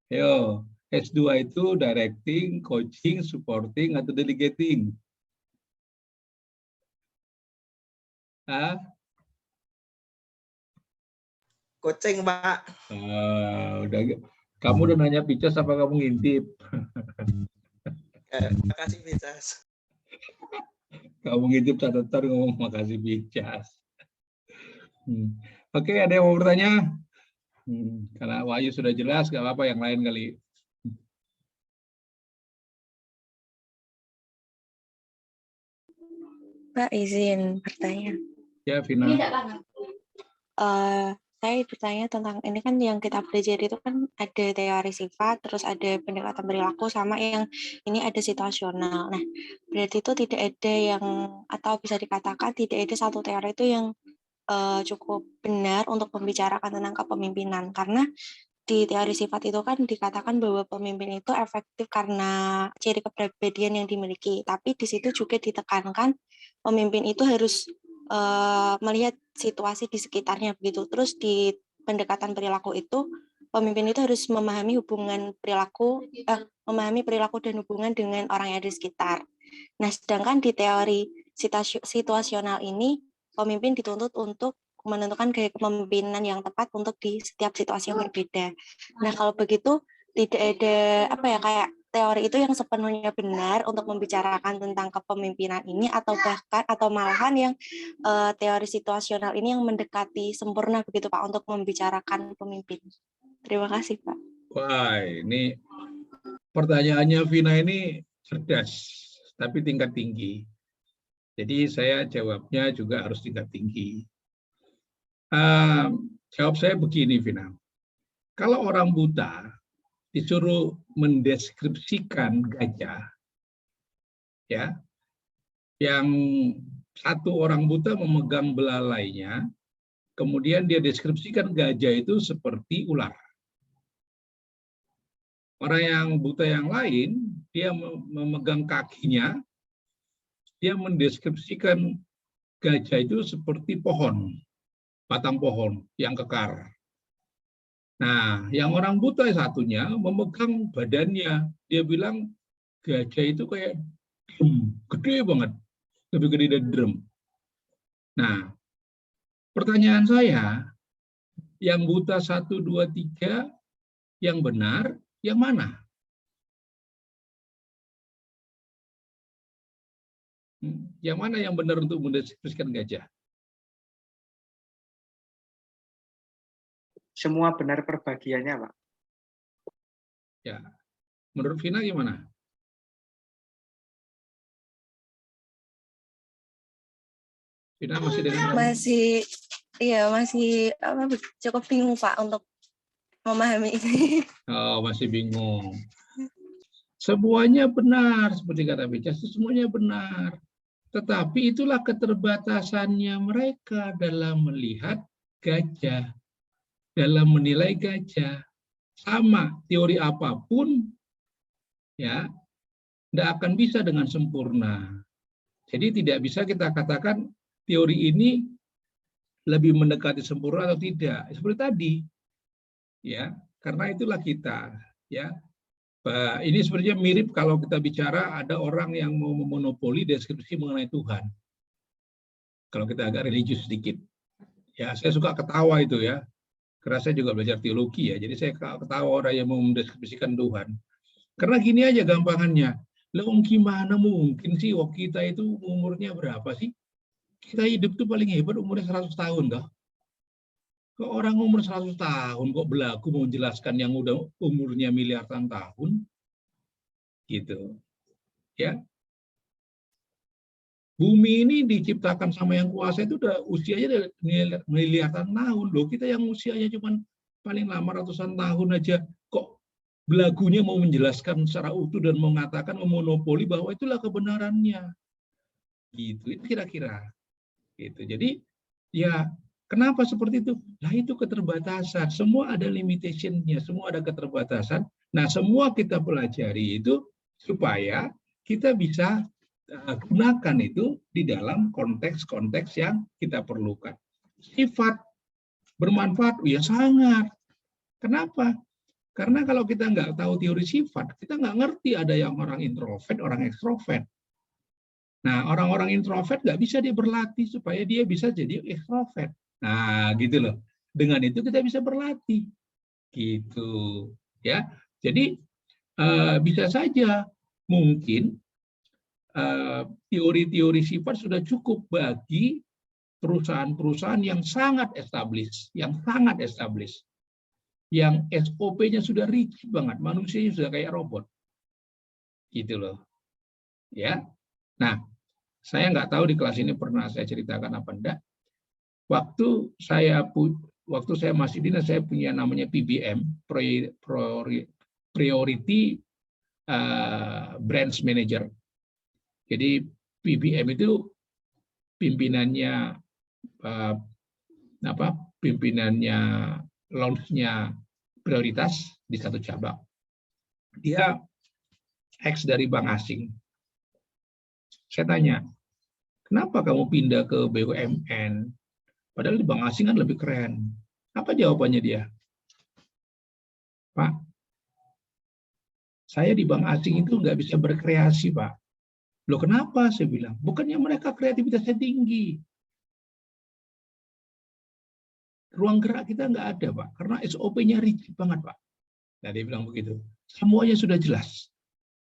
Yo, S2 itu directing, coaching, supporting, atau delegating? Coaching, Pak. Kamu udah nanya Picas apa kamu ngintip? Makasih, Picas. Kamu ngintip catatan ngomong makasih Picas. Oke, ada yang mau bertanya? Karena Wahyu sudah jelas, nggak apa-apa yang lain kali. Pak, izin bertanya. Ya, Vina. Saya bertanya tentang ini kan yang kita belajar itu kan ada teori sifat, terus ada pendekatan perilaku, sama yang ini ada situasional. Nah, berarti itu tidak ada yang, atau bisa dikatakan tidak ada satu teori itu yang cukup benar untuk membicarakan tentang kepemimpinan, karena di teori sifat itu kan dikatakan bahwa pemimpin itu efektif karena ciri kepribadian yang dimiliki, tapi di situ juga ditekankan pemimpin itu harus melihat situasi di sekitarnya begitu. Terus di pendekatan perilaku itu pemimpin itu harus memahami memahami perilaku dan hubungan dengan orang yang ada di sekitar. Nah, sedangkan di teori situasional ini pemimpin dituntut untuk menentukan gaya kepemimpinan yang tepat untuk di setiap situasi yang berbeda. Nah, kalau begitu tidak ada kayak teori itu yang sepenuhnya benar untuk membicarakan tentang kepemimpinan ini, atau malahan yang teori situasional ini yang mendekati sempurna begitu Pak untuk membicarakan pemimpin. Terima kasih Pak. Wah, ini pertanyaannya Vina ini cerdas, tapi tingkat tinggi. Jadi saya jawabnya juga harus tingkat tinggi. Jawab saya begini, Vina. Kalau orang buta disuruh mendeskripsikan gajah, ya, yang satu orang buta memegang belalainya, kemudian dia deskripsikan gajah itu seperti ular. Orang yang buta yang lain, dia memegang kakinya, dia mendeskripsikan gajah itu seperti pohon, batang pohon yang kekar. Nah, yang orang buta satunya memegang badannya, dia bilang gajah itu kayak drum, gede banget, lebih gede dari drum. Nah, pertanyaan saya, yang buta 1, 2, 3, yang benar, yang mana? Yang mana yang benar untuk mendeskripsikan gajah? Semua benar perbagiannya, Pak. Ya, menurut Vina gimana? Vina masih dengar? Masih cukup bingung Pak untuk memahami ini. Oh, masih bingung. Semuanya benar, seperti kata Picas, semuanya benar. Tetapi itulah keterbatasannya mereka dalam melihat gajah, dalam menilai gajah. Sama teori apapun, ya, tidak akan bisa dengan sempurna. Jadi tidak bisa kita katakan teori ini lebih mendekati sempurna atau tidak. Seperti tadi, ya, karena itulah kita, ya. Ini sebenarnya mirip kalau kita bicara ada orang yang mau memonopoli deskripsi mengenai Tuhan. Kalau kita agak religius sedikit, ya, saya suka ketawa itu, ya. Karena saya juga belajar teologi, ya, jadi saya ketawa orang yang mau mendeskripsikan Tuhan. Karena gini aja gampangannya, gimana mungkin sih kita itu umurnya berapa sih? Kita hidup tuh paling hebat umurnya 100 tahun, toh. Kok orang umur 100 tahun kok belagu mau menjelaskan yang udah umurnya miliaran tahun? Gitu. Ya. Bumi ini diciptakan sama yang kuasa itu udah usianya udah miliaran tahun loh. Kita yang usianya cuma paling lama ratusan tahun aja kok belagunya mau menjelaskan secara utuh dan mengatakan memonopoli bahwa itulah kebenarannya. Gitu, itu kira-kira. Gitu. Jadi ya kenapa seperti itu? Nah itu keterbatasan. Semua ada limitation-nya, semua ada keterbatasan. Nah semua kita pelajari itu supaya kita bisa gunakan itu di dalam konteks-konteks yang kita perlukan. Sifat bermanfaat, ya sangat. Kenapa? Karena kalau kita nggak tahu teori sifat, kita nggak ngerti ada yang orang introvert, orang ekstrovert. Nah, orang-orang introvert nggak bisa dia berlatih supaya dia bisa jadi ekstrovert. Nah, gitu loh. Dengan itu kita bisa berlatih, gitu, ya. Jadi bisa saja mungkin teori-teori sifat sudah cukup bagi perusahaan-perusahaan yang sangat established, yang SOP-nya sudah rich banget, manusianya sudah kayak robot, gitu loh, ya. Nah, saya nggak tahu di kelas ini pernah saya ceritakan apa enggak. Waktu saya masih dinas, saya punya namanya PBM, Priority Branch Manager. Jadi PBM itu pimpinannya launch-nya prioritas di satu cabang. Dia ex dari bank asing. Saya tanya, kenapa kamu pindah ke BUMN? Padahal di bank asing kan lebih keren. Apa jawabannya dia? Pak, saya di bank asing itu nggak bisa berkreasi, Pak. Loh kenapa? Saya bilang, bukannya mereka kreativitasnya tinggi. Ruang gerak kita nggak ada, Pak. Karena SOP-nya rigid banget, Pak. Nah, dia bilang begitu. Semuanya sudah jelas.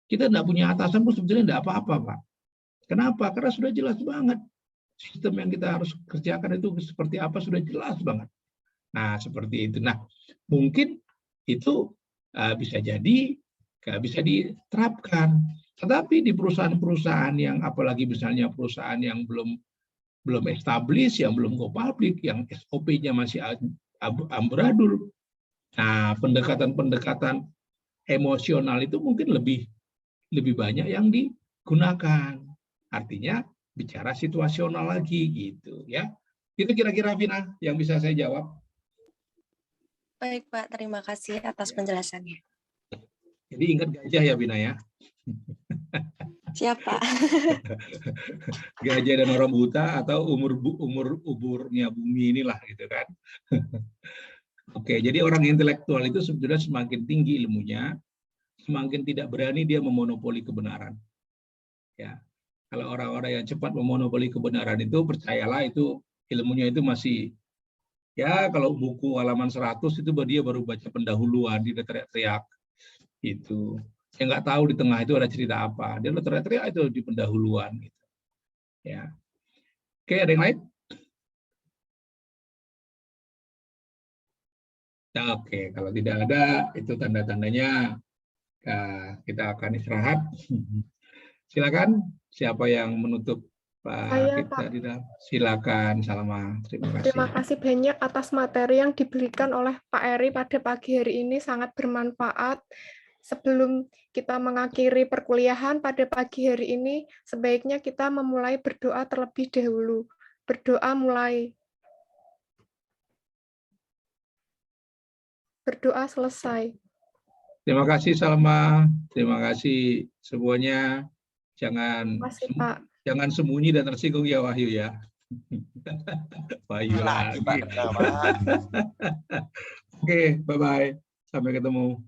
Kita nggak punya atasan pun sebetulnya nggak apa-apa, Pak. Kenapa? Karena sudah jelas banget. Sistem yang kita harus kerjakan itu seperti apa sudah jelas banget. Nah, seperti itu. Nah, mungkin itu bisa jadi bisa diterapkan. Tetapi di perusahaan-perusahaan yang apalagi misalnya perusahaan yang belum established, yang belum go public, yang SOP-nya masih amburadul. Nah, pendekatan-pendekatan emosional itu mungkin lebih banyak yang digunakan. Artinya bicara situasional lagi gitu ya. Itu kira-kira Vina yang bisa saya jawab. Baik, Pak. Terima kasih atas penjelasannya. Jadi ingat gajah ya Vina ya. Siapa? Gajah dan orang buta atau umurnya bumi inilah gitu kan. Oke, jadi orang intelektual itu sebetulnya semakin tinggi ilmunya, semakin tidak berani dia memonopoli kebenaran. Ya. Kalau orang-orang yang cepat memonopoli kebenaran itu percayalah itu ilmunya itu masih ya kalau buku halaman 100 itu dia baru baca pendahuluan, dia teriak-teriak itu. Saya nggak tahu di tengah itu ada cerita apa. Dia teriak-teriak itu di pendahuluan gitu. Ya. Oke, ada yang lain? Ya, oke, kalau tidak ada itu tanda-tandanya kita akan istirahat. Silakan siapa yang menutup kita di dalam. Silakan Salma. Terima kasih. Terima kasih banyak atas materi yang diberikan oleh Pak Eri pada pagi hari ini, sangat bermanfaat. Sebelum kita mengakhiri perkuliahan pada pagi hari ini, sebaiknya kita memulai berdoa terlebih dahulu. Berdoa mulai. Berdoa selesai. Terima kasih Salma. Terima kasih semuanya. Jangan sembunyi dan tersinggung ya Wahyu ya. Wahyu lagi. Oke, bye-bye. Sampai ketemu.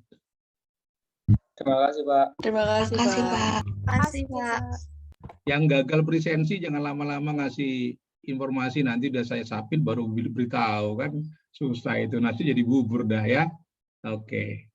Terima kasih, Pak. Terima kasih, Pak. Terima kasih, Pak. Yang gagal presensi jangan lama-lama ngasih informasi, nanti udah saya submit baru beritahu kan. Susah itu, nanti jadi bubur dah ya. Oke.